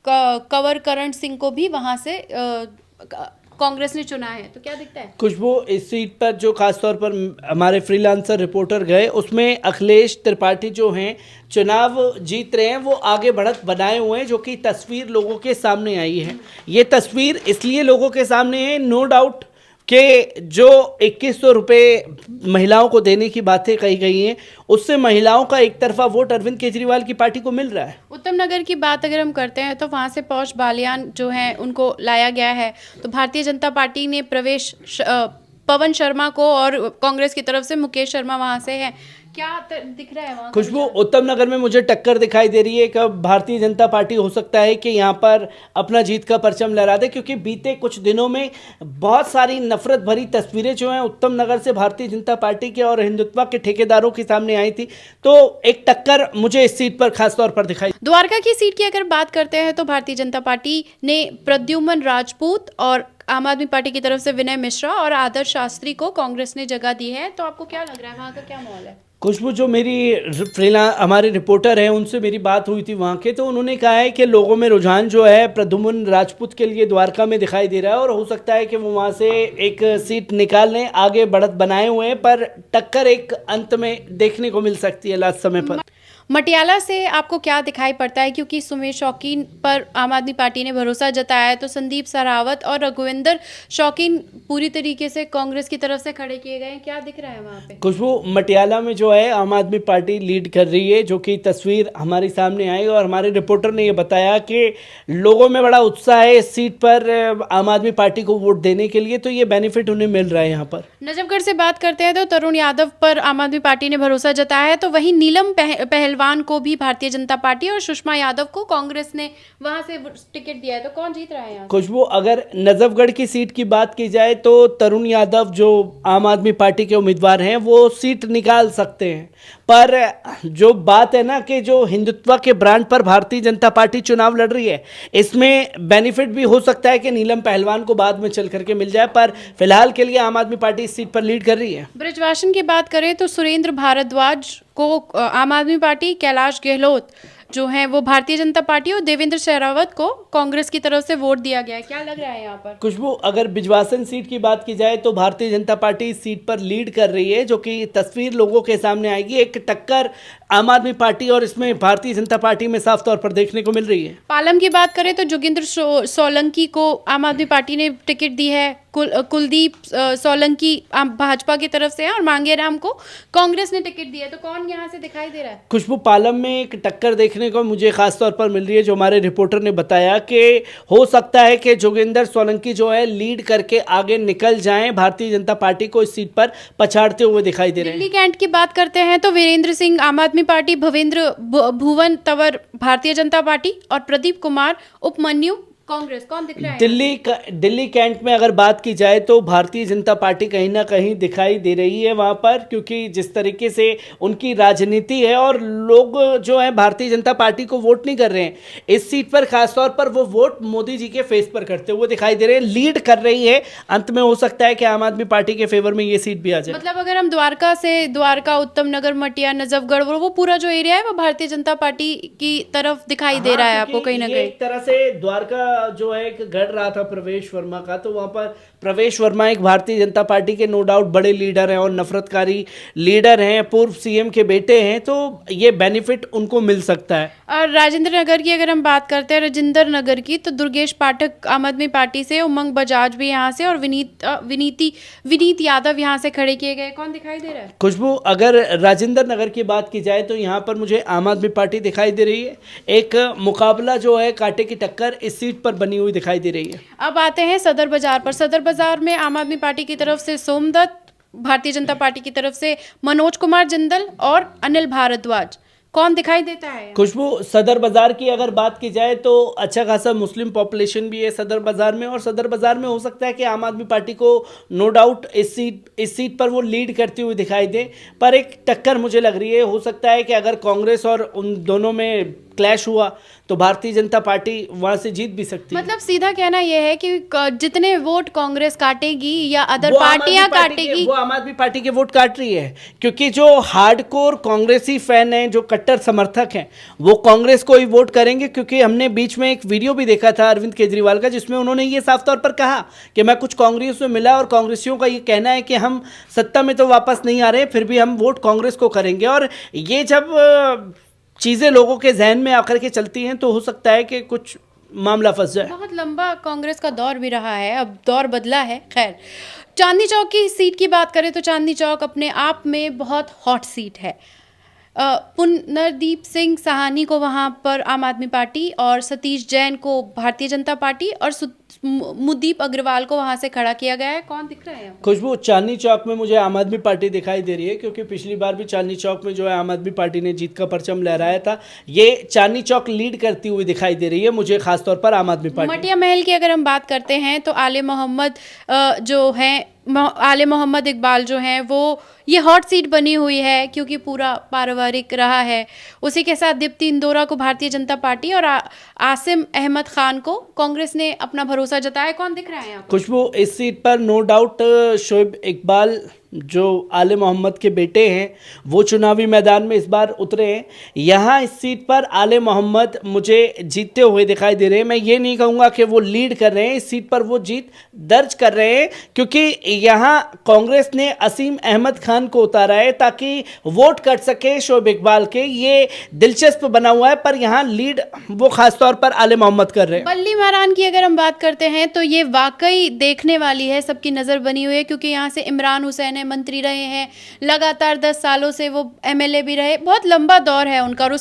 कंवर करण सिंह को भी वहां से कांग्रेस ने चुना है। तो क्या दिखता है खुशबू, इस सीट पर जो खासतौर पर हमारे फ्रीलांसर रिपोर्टर गए उसमें अखिलेश त्रिपाठी जो हैं चुनाव जीत रहे हैं, वो आगे बढ़त बनाए हुए हैं, जो कि तस्वीर लोगों के सामने आई है। ये तस्वीर इसलिए लोगों के सामने है नो डाउट कि जो 2100 रुपये महिलाओं को देने की बातें कही गई हैं उससे महिलाओं का एक तरफा वोट अरविंद केजरीवाल की पार्टी को मिल रहा है। उत्तम नगर की बात अगर हम करते हैं तो वहाँ से पौष बालियान जो हैं उनको लाया गया है, तो भारतीय जनता पार्टी ने पवन शर्मा को और कांग्रेस की तरफ से मुकेश शर्मा वहाँ से है। क्या दिख रहा है वहाँ? खुशबू, उत्तम नगर में मुझे टक्कर दिखाई दे रही है कि भारतीय जनता पार्टी हो सकता है कि यहाँ पर अपना जीत का परचम लहरा दे, क्योंकि बीते कुछ दिनों में बहुत सारी नफरत भरी तस्वीरें जो हैं उत्तम नगर से भारतीय जनता पार्टी के और हिंदुत्व के ठेकेदारों के सामने आई थी। तो एक टक्कर मुझे इस सीट पर खासतौर पर दिखाई। द्वारका की सीट की अगर बात करते हैं तो भारतीय जनता पार्टी ने प्रद्युमन राजपूत और आम आदमी पार्टी की तरफ से विनय मिश्रा और आदर्श शास्त्री को कांग्रेस ने जगह दी है। तो आपको क्या लग रहा है वहाँ का क्या माहौल है? खुशबू, जो हमारे रिपोर्टर हैं उनसे मेरी बात हुई थी वहाँ के, तो उन्होंने कहा है कि लोगों में रुझान जो है प्रद्युमन राजपूत के लिए द्वारका में दिखाई दे रहा है और हो सकता है कि वो वहाँ से एक सीट निकाल लें, आगे बढ़त बनाए हुए हैं, पर टक्कर एक अंत में देखने को मिल सकती है लास्ट समय पर। मटियाला से आपको क्या दिखाई पड़ता है, क्योंकि सुमेश शौकीन पर आम आदमी पार्टी ने भरोसा जताया है, तो संदीप सरावत और रघुविंदर शौकीन पूरी तरीके से कांग्रेस की तरफ से खड़े किए गए हैं। क्या दिख रहा है वहाँ पे? खुशबू, मटियाला में जो है आम आदमी पार्टी लीड कर रही है, जो कि तस्वीर हमारे सामने आई और हमारे रिपोर्टर ने ये बताया कि लोगों में बड़ा उत्साह है इस सीट पर आम आदमी पार्टी को वोट देने के लिए, तो ये बेनिफिट उन्हें मिल रहा है यहाँ पर। नजफगढ़ से बात करते हैं तो तरुण यादव पर आम आदमी पार्टी ने भरोसा जताया है, तो वहीं नीलम पहलवान को भी भारतीय जनता पार्टी और सुषमा यादव को कांग्रेस ने वहां से टिकट दिया है। तो कौन जीत रहा है यहाँ? खुशबू, अगर नजफगढ़ की सीट की बात की जाए तो तरुण यादव जो आम आदमी पार्टी के उम्मीदवार हैं वो सीट निकाल सकते हैं, पर जो बात है ना कि जो हिंदुत्व के ब्रांड पर भारतीय जनता पार्टी चुनाव लड़ रही है, इसमें बेनिफिट भी हो सकता है कि नीलम पहलवान को बाद में चल करके मिल जाए, पर फिलहाल के लिए आम आदमी पार्टी इस सीट पर लीड कर रही है। ब्रिजवासन की बात करें तो सुरेंद्र भारद्वाज को आम आदमी पार्टी, कैलाश गहलोत जो हैं वो भारतीय जनता पार्टी और देवेंद्र शेरावत को कांग्रेस की तरफ से वोट दिया गया है। क्या लग रहा है यहाँ पर? खुशबू, अगर बिजवासन सीट की बात की जाए तो भारतीय जनता पार्टी इस सीट पर लीड कर रही है, जो कि तस्वीर लोगों के सामने आएगी। एक टक्कर आम आदमी पार्टी और इसमें भारतीय जनता पार्टी में साफ तौर पर देखने को मिल रही है। पालम की बात करें तो जोगिंदर सोलंकी को आम आदमी पार्टी ने टिकट दी है, कुलदीप सोलंकी भाजपा की तरफ से है और मांगेराम को कांग्रेस ने टिकट दिया है। तो कौन यहाँ से दिखाई दे रहा है? खुशबू, पालम में एक टक्कर देखने को मुझे खास तौर पर मिल रही है, जो हमारे रिपोर्टर ने बताया कि हो सकता है कि जोगिंदर सोलंकी जो है लीड करके आगे निकल जाएं, भारतीय जनता पार्टी को इस सीट पर पछाड़ते हुए दिखाई दे रहे हैं। दिल्ली कैंट की बात करते हैं तो वीरेंद्र सिंह आम आदमी पार्टी, भवेंद्र भुवन तंवर भारतीय जनता पार्टी और प्रदीप कुमार उपमन्यु कांग्रेस कौन दिख रहा है? दिल्ली कैंट में अगर बात की जाए तो भारतीय जनता पार्टी कहीं ना कहीं दिखाई दे रही है वहाँ पर, क्योंकि जिस तरीके से उनकी राजनीति है और लोग जो है भारतीय जनता पार्टी को वोट नहीं कर रहे हैं इस सीट पर, खासतौर पर वो वोट मोदी जी के फेस पर करते हुए दिखाई दे रहे हैं, लीड कर रही है। अंत में हो सकता है कि आम आदमी पार्टी के फेवर में ये सीट भी आ जाए। मतलब अगर हम द्वारका, उत्तम नगर, मटिया, नजफगढ़, वो पूरा जो एरिया है वो भारतीय जनता पार्टी की तरफ दिखाई दे रहा है आपको कहीं ना कहीं? एक तरह से द्वारका जो है एक गढ़ रहा था प्रवेश वर्मा का, तो वहाँ पर प्रवेश वर्मा एक भारतीय जनता पार्टी के नो डाउट बड़े लीडर हैं और नफरतकारी लीडर हैं, पूर्व सीएम के बेटे हैं, तो ये बेनिफिट उनको मिल सकता है। और राजेंद्र नगर की अगर हम बात करते हैं, राजेंद्र नगर की, तो दुर्गेश पाठक आम आदमी पार्टी से, उमंग बजाज भी यहाँ से और विनीत यादव यहाँ से खड़े किए गए। कौन दिखाई दे रहा है? खुशबू, अगर राजेंद्र नगर की बात की जाए तो यहाँ पर मुझे आम आदमी पार्टी दिखाई दे रही है। एक मुकाबला जो है कांटे की टक्कर इस सीट पर बनी हुई दिखाई दे रही है। अब आते हैं सदर बाजार पर। सदर बाजार में आम आदमी पार्टी की तरफ से सोमदत्त, भारतीय जनता पार्टी की तरफ से मनोज कुमार जिंदल और अनिल भारद्वाज, कौन दिखाई देता है? खुशबू, सदर बाजार की अगर बात की जाए तो अच्छा खासा मुस्लिम पॉपुलेशन भी है सदर बाजार में, और सदर बाजार में हो सकता है कि आम आदमी पार्टी को नो डाउट इस सीट पर वो लीड करती हुई दिखाई दे, पर एक टक्कर मुझे लग रही है। हो सकता है कि अगर कांग्रेस और उन दोनों में क्लैश हुआ तो भारतीय जनता पार्टी वहां से जीत भी सकती है। मतलब सीधा कहना यह है कि जितने वोट कांग्रेस काटेगी या अदर पार्टियां काटेगी, वो आम आदमी पार्टी के वोट काट रही है, क्योंकि जो हार्डकोर कांग्रेसी फैन हैं, जो कट्टर समर्थक हैं, वो कांग्रेस को ही वोट करेंगे। क्योंकि हमने बीच में एक वीडियो भी देखा था अरविंद केजरीवाल का, जिसमें उन्होंने ये साफ तौर पर कहा कि मैं कुछ कांग्रेस में मिला और कांग्रेसियों का ये कहना है कि हम सत्ता में तो वापस नहीं आ रहे, फिर भी हम वोट कांग्रेस को करेंगे। और ये जब चीज़ें लोगों के जहन में आकर के चलती हैं तो हो सकता है कि कुछ मामला फंस जाए। बहुत लंबा कांग्रेस का दौर भी रहा है, अब दौर बदला है। खैर, चांदनी चौक की सीट की बात करें तो चांदनी चौक अपने आप में बहुत हॉट सीट है। पुनर्दीप सिंह साहनी को वहां पर आम आदमी पार्टी और सतीश जैन को भारतीय जनता पार्टी और मुदीप अग्रवाल को वहां से खड़ा किया गया है। कौन दिख रहा है? खुशबू, चांदनी चौक में मुझे आम आदमी पार्टी दिखाई दे रही है, क्योंकि पिछली बार भी चांदनी चौक में जो है आम आदमी पार्टी ने जीत का परचम लहराया था। ये चांदनी चौक लीड करती हुई दिखाई दे रही है मुझे, खासतौर पर आम आदमी पार्टी। मटिया महल की अगर हम बात करते हैं तो आले मोहम्मद इकबाल जो हैं वो, ये हॉट सीट बनी हुई है क्योंकि पूरा पारिवारिक रहा है। उसी के साथ दीप्ति इंदौरा को भारतीय जनता पार्टी और आसिम अहमद खान को कांग्रेस ने अपना भरोसा जताया। कौन दिख रहा है आपको? खुशबू, इस सीट पर नो डाउट शोएब इकबाल जो आले मोहम्मद के बेटे हैं वो चुनावी मैदान में इस बार उतरे हैं। यहाँ इस सीट पर आले मोहम्मद मुझे जीतते हुए दिखाई दे रहे हैं। मैं ये नहीं कहूँगा कि वो लीड कर रहे हैं, इस सीट पर वो जीत दर्ज कर रहे हैं, क्योंकि यहाँ कांग्रेस ने असीम अहमद खान को उतारा है ताकि वोट कट सके शोएब इकबाल के। ये दिलचस्प बना हुआ है, पर यहाँ लीड वो खासतौर पर आले मोहम्मद कर रहे हैं। बल्ली महारान की अगर हम बात करते हैं तो ये वाकई देखने वाली है, सबकी नज़र बनी हुई है, क्योंकि यहाँ से इमरान हुसैन मंत्री रहे हैं, लगातार 10 सालों से वो एमएलए भी रहे, बहुत लंबा दौर है उनका। और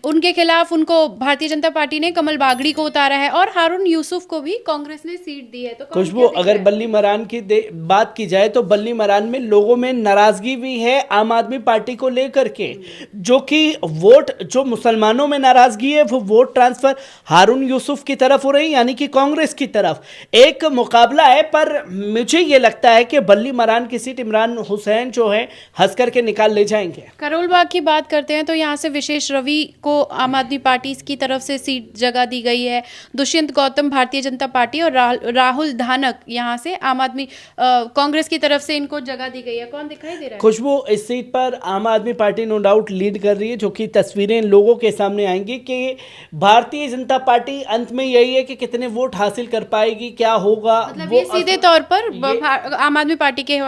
उनके खिलाफ उनको भारतीय जनता पार्टी ने कमल बागड़ी को उतारा है और हारून यूसुफ को भी कांग्रेस ने सीट दी है। तो खुशबू, अगर बल्ली मरान की बात की जाए तो बल्ली मरान में लोगों में नाराजगी भी है आम आदमी पार्टी को लेकर के, जो कि वोट, जो मुसलमानों में नाराजगी है वो वोट ट्रांसफर हारून यूसुफ की तरफ हो रही, यानी कि कांग्रेस की तरफ। एक मुकाबला है, पर मुझे ये लगता है कि बल्ली मरान की सीट इमरान हुसैन जो है हंस करके निकाल ले जाएंगे। करोल बाग की बात करते हैं तो यहाँ से विशेष रवि को आम आदमी पार्टी की तरफ से सीट जगह दी गई है। दुष्यंत गौतम भारतीय जनता पार्टी और राहुल धानक यहाँ से आम आदमी कांग्रेस की तरफ से इनको जगह दी गई है। कौन दिखाई दे रहा है? खुशबू, इस सीट पर आम आदमी पार्टी नो डाउट लीड कर रही है, जो कि तस्वीरें लोगों के सामने आएंगी कि भारतीय जनता पार्टी अंत में यही है कि कितने वोट हासिल कर पाएगी, क्या होगा। मतलब ये सीधे तौर पर आम आदमी पार्टी के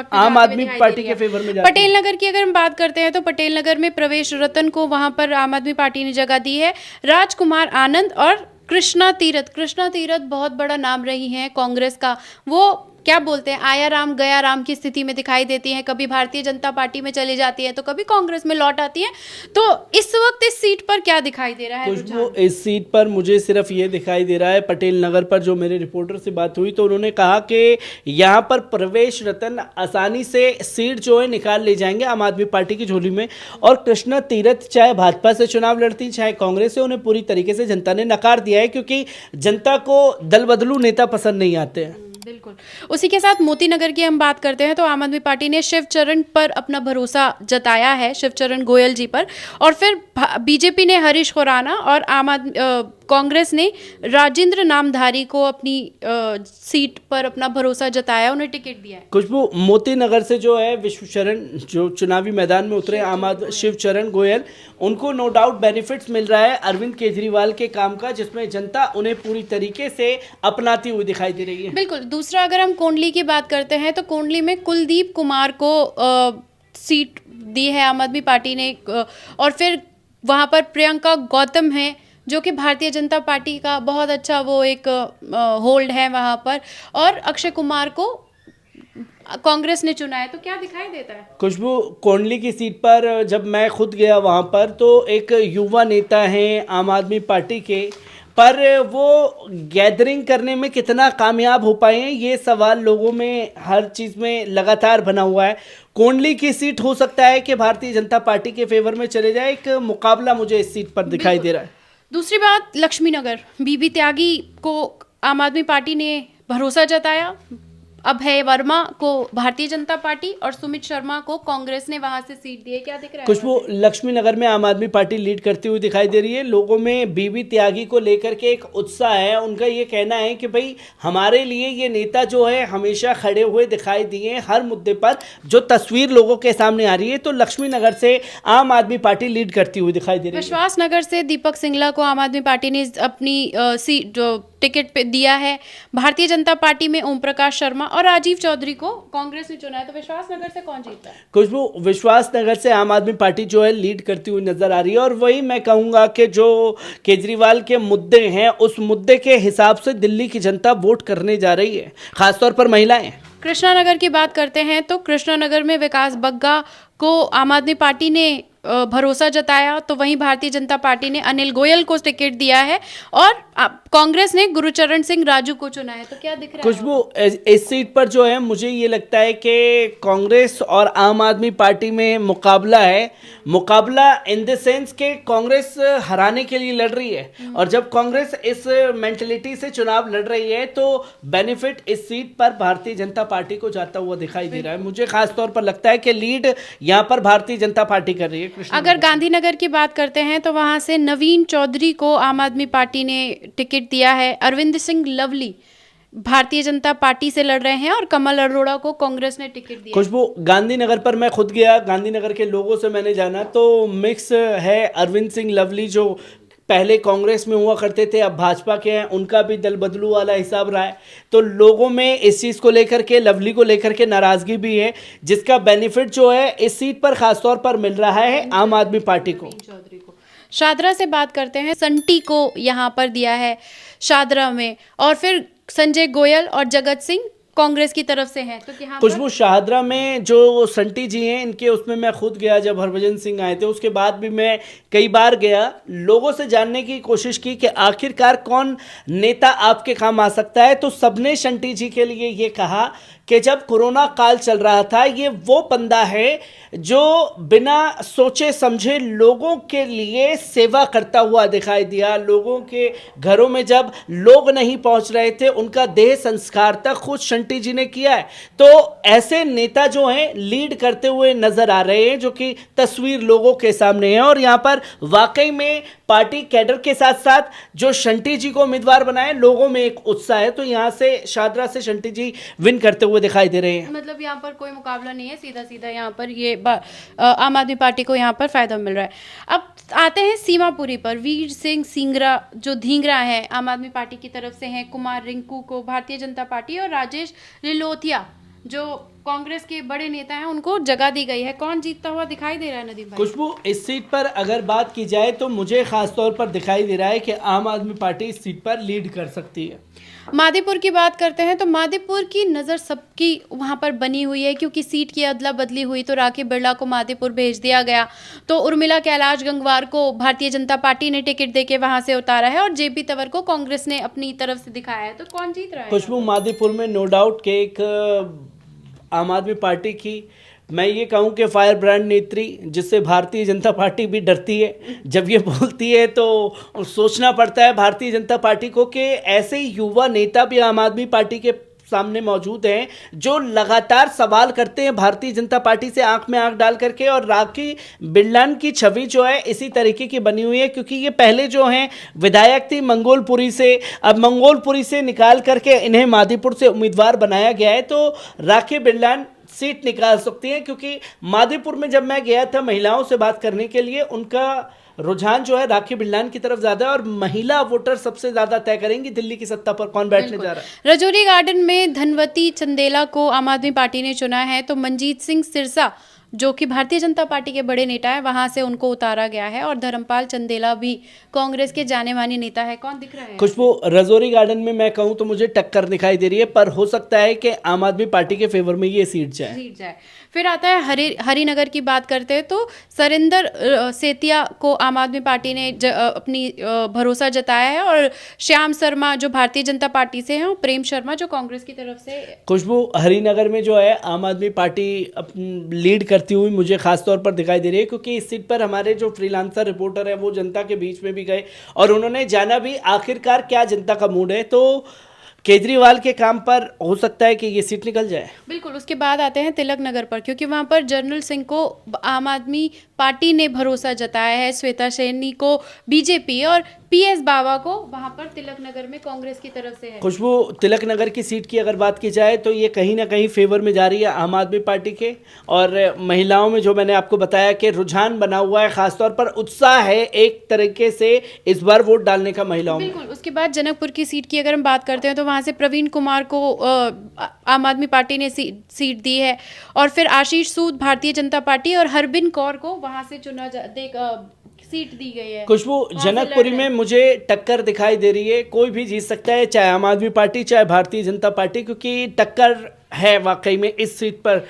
पार्टी के फेवर में। पटेल नगर की अगर हम बात करते हैं तो पटेल नगर में प्रवेश रतन को वहां पर आम आदमी पार्टी ने जगह दी है। राजकुमार आनंद और कृष्णा तीरथ बहुत बड़ा नाम रही हैं कांग्रेस का, वो क्या बोलते हैं, आया राम गया राम की स्थिति में दिखाई देती हैं। कभी भारतीय जनता पार्टी में चली जाती है तो कभी कांग्रेस में लौट आती हैं। तो इस वक्त इस सीट पर क्या दिखाई दे रहा है खुशबू, रुझान? इस सीट पर मुझे सिर्फ ये दिखाई दे रहा है, पटेल नगर पर जो मेरे रिपोर्टर से बात हुई तो उन्होंने कहा कि यहाँ पर प्रवेश रतन आसानी से सीट जो है निकाल ले जाएंगे आम आदमी पार्टी की झोली में। और कृष्णा तीरथ चाहे भाजपा से चुनाव लड़ती चाहे कांग्रेस से, उन्हें पूरी तरीके से जनता ने नकार दिया है, क्योंकि जनता को दल बदलू नेता पसंद नहीं आते हैं। बिल्कुल। उसी के साथ मोती नगर की हम बात करते हैं तो आम आदमी पार्टी ने शिवचरण पर अपना भरोसा जताया है, शिवचरण गोयल जी पर। और फिर बीजेपी ने हरीश खुराना और कांग्रेस ने राजेंद्र नामधारी को अपनी सीट पर अपना भरोसा जताया, उन्हें टिकट दिया है। खुशबू, मोती नगर से जो है विश्वचरण जो चुनावी मैदान में उतरे आम आदमी शिवचरण गोयल, उनको नो डाउट बेनिफिट्स मिल रहा है अरविंद केजरीवाल के काम का, जिसमें जनता उन्हें पूरी तरीके से अपनाती हुई दिखाई दे रही है। बिल्कुल। दूसरा अगर हम कोंडली की बात करते हैं तो कोंडली में कुलदीप कुमार को सीट दी है आम आदमी पार्टी ने। और फिर वहाँ पर प्रियंका गौतम है जो कि भारतीय जनता पार्टी का बहुत अच्छा वो एक होल्ड है वहाँ पर। और अक्षय कुमार को कांग्रेस ने चुना है। तो क्या दिखाई देता है? खुशबू, कोंडली की सीट पर जब मैं खुद गया वहाँ पर तो एक युवा नेता हैं आम आदमी पार्टी के, पर वो गैदरिंग करने में कितना कामयाब हो पाए हैं ये सवाल लोगों में हर चीज़ में लगातार बना हुआ है। कोंडली की सीट हो सकता है कि भारतीय जनता पार्टी के फेवर में चले जाए, एक मुकाबला मुझे इस सीट पर दिखाई दे रहा है। दूसरी बात, लक्ष्मी नगर, बीबी त्यागी को आम आदमी पार्टी ने भरोसा जताया। अभय वर्मा को भारतीय जनता पार्टी और सुमित शर्मा को कांग्रेस ने वहां से सीट दी है। क्या दिख रहा है? खुशबू, लक्ष्मी नगर में आम आदमी पार्टी लीड करती हुई दिखाई दे रही है। लोगों में बीबी त्यागी को लेकर के एक उत्साह है। उनका ये कहना है कि भाई हमारे लिए ये नेता जो है हमेशा खड़े हुए दिखाई दिए हर मुद्दे पर। जो तस्वीर लोगों के सामने आ रही है तो लक्ष्मी नगर से आम आदमी पार्टी लीड करती हुई दिखाई दे रही है। विश्वास नगर से दीपक सिंगला को आम आदमी पार्टी ने अपनी सीट जो टिकट पे दिया है। भारतीय जनता पार्टी में ओम प्रकाश शर्मा और राजीव चौधरी को कांग्रेस ने चुना है। तो विश्वास नगर से कौन जीतता है? खुशबू, विश्वास नगर से आम आदमी पार्टी जो है लीड करती हुई नजर आ रही है। और वही मैं कहूंगा कि जो केजरीवाल के मुद्दे हैं उस मुद्दे के हिसाब से दिल्ली की जनता वोट करने जा रही है, खासतौर पर महिलाएं। कृष्णा नगर की बात करते हैं तो कृष्णा नगर में विकास बग्गा को आम आदमी पार्टी ने भरोसा जताया, तो वहीं भारतीय जनता पार्टी ने अनिल गोयल को टिकट दिया है और कांग्रेस ने गुरुचरण सिंह राजू को चुना है। तो क्या दिख रहा है? खुशबू, इस सीट पर जो है मुझे ये लगता है कि कांग्रेस और आम आदमी पार्टी में मुकाबला है। मुकाबला इन द सेंस के कांग्रेस हराने के लिए लड़ रही है, और जब कांग्रेस इस मेंटलिटी से चुनाव लड़ रही है तो बेनिफिट इस सीट पर भारतीय जनता पार्टी को जाता हुआ दिखाई दे रहा है। मुझे खासतौर पर लगता है कि लीड यहाँ पर भारतीय जनता पार्टी कर रही है। अगर गांधीनगर की बात करते हैं तो वहां से नवीन चौधरी को आम आदमी पार्टी ने टिकट दिया है। अरविंद सिंह लवली भारतीय जनता पार्टी से लड़ रहे हैं और कमल अरोड़ा को कांग्रेस ने टिकट दिया। खुशबू, गांधीनगर पर मैं खुद गया, गांधीनगर के लोगों से मैंने जाना तो मिक्स है। अरविंद सिंह लवली जो पहले कांग्रेस में हुआ करते थे अब भाजपा के हैं, उनका भी दल बदलू वाला हिसाब रहा है। तो लोगों में इस चीज़ को लेकर के, लवली को लेकर के नाराज़गी भी है, जिसका बेनिफिट जो है इस सीट पर खासतौर पर मिल रहा है आम आदमी पार्टी को। शादरा से बात करते हैं, संटी को यहाँ पर दिया है शादरा में। और फिर संजय गोयल और जगत सिंह कांग्रेस की तरफ से हैं। तो यहाँ खुशबू, शाहदरा में जो संटी जी हैं इनके उसमें मैं खुद गया जब हरभजन सिंह आए थे, उसके बाद भी मैं कई बार गया, लोगों से जानने की कोशिश की कि आखिरकार कौन नेता आपके काम आ सकता है। तो सबने संटी जी के लिए ये कहा कि जब कोरोना काल चल रहा था ये वो बंदा है जो बिना सोचे समझे लोगों के लिए सेवा करता हुआ दिखाई दिया। लोगों के घरों में जब लोग नहीं पहुंच रहे थे उनका देह संस्कार तक खुद शंटी जी ने किया है। तो ऐसे नेता जो हैं लीड करते हुए नजर आ रहे हैं, जो कि तस्वीर लोगों के सामने है। और यहाँ पर वाकई में पार्टी कैडर के साथ साथ जो शंटी जी को उम्मीदवार बनाए लोगों में एक उत्साह है। तो यहाँ से शादरा से शंटी जी विन करते हुए दिखाई दे रहे हैं। मतलब यहाँ पर कोई मुकाबला नहीं है, सीधा सीधा यहाँ पर ये आम आदमी पार्टी को यहाँ पर फायदा मिल रहा है। अब आते हैं सीमापुरी पर। वीर सिंह सिंगरा जो धींगरा है आम आदमी पार्टी की तरफ से हैं, कुमार रिंकू को भारतीय जनता पार्टी और राजेश लिलोथिया जो कांग्रेस के बड़े नेता हैं उनको जगह दी गई है। कौन जीतता हुआ दिखाई दे रहा है नदीम भाई? खुशबू, इस सीट पर अगर बात की जाए तो मुझे खास तौर पर दिखाई दे रहा है कि आम आदमी पार्टी इस सीट पर लीड कर सकती है। मादीपुर की बात करते हैं तो मादीपुर की नज़र सबकी वहां पर बनी हुई है, क्योंकि सीट की अदला बदली हुई तो राखी बिरला को मादीपुर भेज दिया गया, तो उर्मिला कैलाश गंगवार को भारतीय जनता पार्टी ने टिकट देके वहां से उतारा है और जेपी तंवर को कांग्रेस ने अपनी तरफ से दिखाया है। तो कौन जीत रहा है? खुशबू, मादीपुर में नो डाउट के एक आम आदमी पार्टी की, मैं ये कहूँ कि फायर ब्रांड नेत्री, जिससे भारतीय जनता पार्टी भी डरती है जब ये बोलती है, तो सोचना पड़ता है भारतीय जनता पार्टी को कि ऐसे युवा नेता भी आम आदमी पार्टी के सामने मौजूद हैं जो लगातार सवाल करते हैं भारतीय जनता पार्टी से आंख में आंख डाल करके। और राखी बिरलान की छवि जो है इसी तरीके की बनी हुई है, क्योंकि ये पहले जो हैं विधायक थी मंगोलपुरी से, अब मंगोलपुरी से निकाल करके इन्हें मादीपुर से उम्मीदवार बनाया गया है। तो राखी बिरलान सीट निकाल सकती हैं, क्योंकि मादीपुर में जब मैं गया था महिलाओं से बात करने के लिए, उनका रुझान जो है राखी बिरलान की तरफ ज्यादा है और महिला वोटर सबसे ज्यादा तय करेंगी दिल्ली की सत्ता पर कौन बैठने जा रहा है। रजौरी गार्डन में धनवती चंदेला को आम आदमी पार्टी ने चुना है, तो मंजीत सिंह सिरसा जो कि भारतीय जनता पार्टी के बड़े नेता है वहां से उनको उतारा गया है, और धर्मपाल चंदेला भी कांग्रेस के जाने माने नेता है। कौन दिख रहा है? खुशबू, रजौरी गार्डन में मैं कहूं तो मुझे टक्कर दिखाई दे रही है, पर हो सकता है कि आम आदमी पार्टी के फेवर में ये सीट जाए। फिर आता है हरिनगर की बात करते हैं तो सरिंदर सेतिया को आम आदमी पार्टी ने अपनी भरोसा जताया है, और श्याम शर्मा जो भारतीय जनता पार्टी से हैं और प्रेम शर्मा जो कांग्रेस की तरफ से। खुशबू, हरिनगर में जो है आम आदमी पार्टी लीड करती हुई मुझे खास तौर पर दिखाई दे रही है, क्योंकि इस सीट पर हमारे जो फ्रीलांसर रिपोर्टर है वो जनता के बीच में भी गए और उन्होंने जाना भी आखिरकार क्या जनता का मूड है। तो केजरीवाल के काम पर हो सकता है कि ये सीट निकल जाए। बिल्कुल। उसके बाद आते हैं तिलक नगर पर, क्योंकि वहां पर जनरल सिंह को आम आदमी पार्टी ने भरोसा जताया है, श्वेता सैनी को बीजेपी और पीएस बाबा को वहां पर तिलक नगर में कांग्रेस की तरफ से है। खुशबू, तिलक नगर की सीट की अगर बात की जाए तो ये कहीं ना कहीं फेवर में जा रही है आम आदमी पार्टी के, और महिलाओं में जो मैंने आपको बताया कि रुझान बना हुआ है, खासतौर पर उत्साह है एक तरीके से इस बार वोट डालने का महिलाओं में। बिल्कुल। उसके बाद जनकपुर की सीट की अगर हम बात करते हैं तो वहां से प्रवीण कुमार को आम आदमी पार्टी ने सीट दी है, और फिर आशीष सूद भारतीय जनता पार्टी और हरबिन कौर को वहां से सीट दी गई है। खुशबू, जनकपुरी में मुझे टक्कर दिखाई दे रही है, कोई भी जीत सकता है, चाहे आम आदमी पार्टी चाहे भारतीय जनता पार्टी, क्योंकि टक्कर है वाकई में इस सीट पर।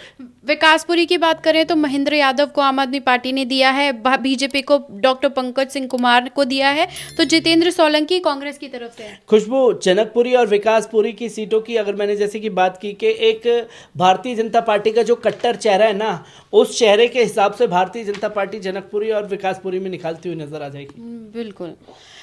विकासपुरी की बात करें तो महेंद्र यादव को आम आदमी पार्टी ने दिया है, बीजेपी को डॉक्टर पंकज सिंह कुमार को दिया है, तो जितेंद्र सोलंकी कांग्रेस की तरफ से है। खुशबू, जनकपुरी और विकासपुरी की सीटों की अगर मैंने जैसे कि बात की कि एक भारतीय जनता पार्टी का जो कट्टर चेहरा है ना, उस चेहरे के हिसाब से भारतीय जनता पार्टी जनकपुरी और विकासपुरी में निकालती हुई नजर आ जाएगी। बिल्कुल।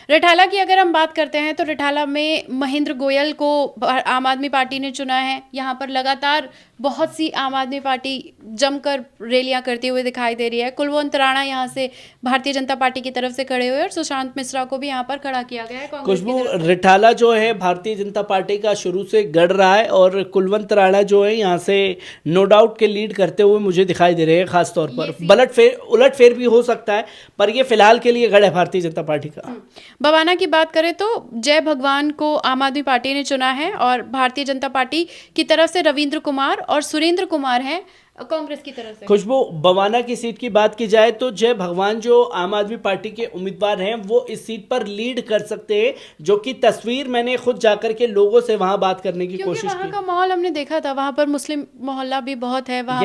रिठाला की अगर हम बात करते हैं तो रिठाला में महेंद्र गोयल को आम आदमी पार्टी ने चुना है। यहाँ पर लगातार बहुत सी आम आदमी पार्टी जमकर रैलियां करती हुई दिखाई दे रही है। कुलवंत राणा यहाँ से भारतीय जनता पार्टी की तरफ से खड़े हुए और सुशांत मिश्रा को भी यहाँ पर खड़ा किया गया है। खुशबू, रिठाला जो है भारतीय जनता पार्टी का शुरू से गढ़ रहा है, और कुलवंत राणा जो है यहाँ से नो डाउट के लीड करते हुए मुझे दिखाई दे रहे हैं। खासतौर पर उलटफेर भी हो सकता है, पर ये फिलहाल के लिए गढ़ है भारतीय जनता पार्टी का। बवाना की बात करें तो जय भगवान को आम आदमी पार्टी ने चुना है, और भारतीय जनता पार्टी की तरफ से रविंद्र कुमार और सुरेंद्र कुमार हैं कांग्रेस की तरफ से। खुशबू, बवाना की सीट की बात की जाए तो जय भगवान जो आम आदमी पार्टी के उम्मीदवार हैं वो इस सीट पर लीड कर सकते हैं, जो कि तस्वीर मैंने खुद जाकर के लोगों से वहां बात करने की कोशिश की। वहां का माहौल हमने देखा था, वहां पर मुस्लिम मोहल्ला भी बहुत है वहां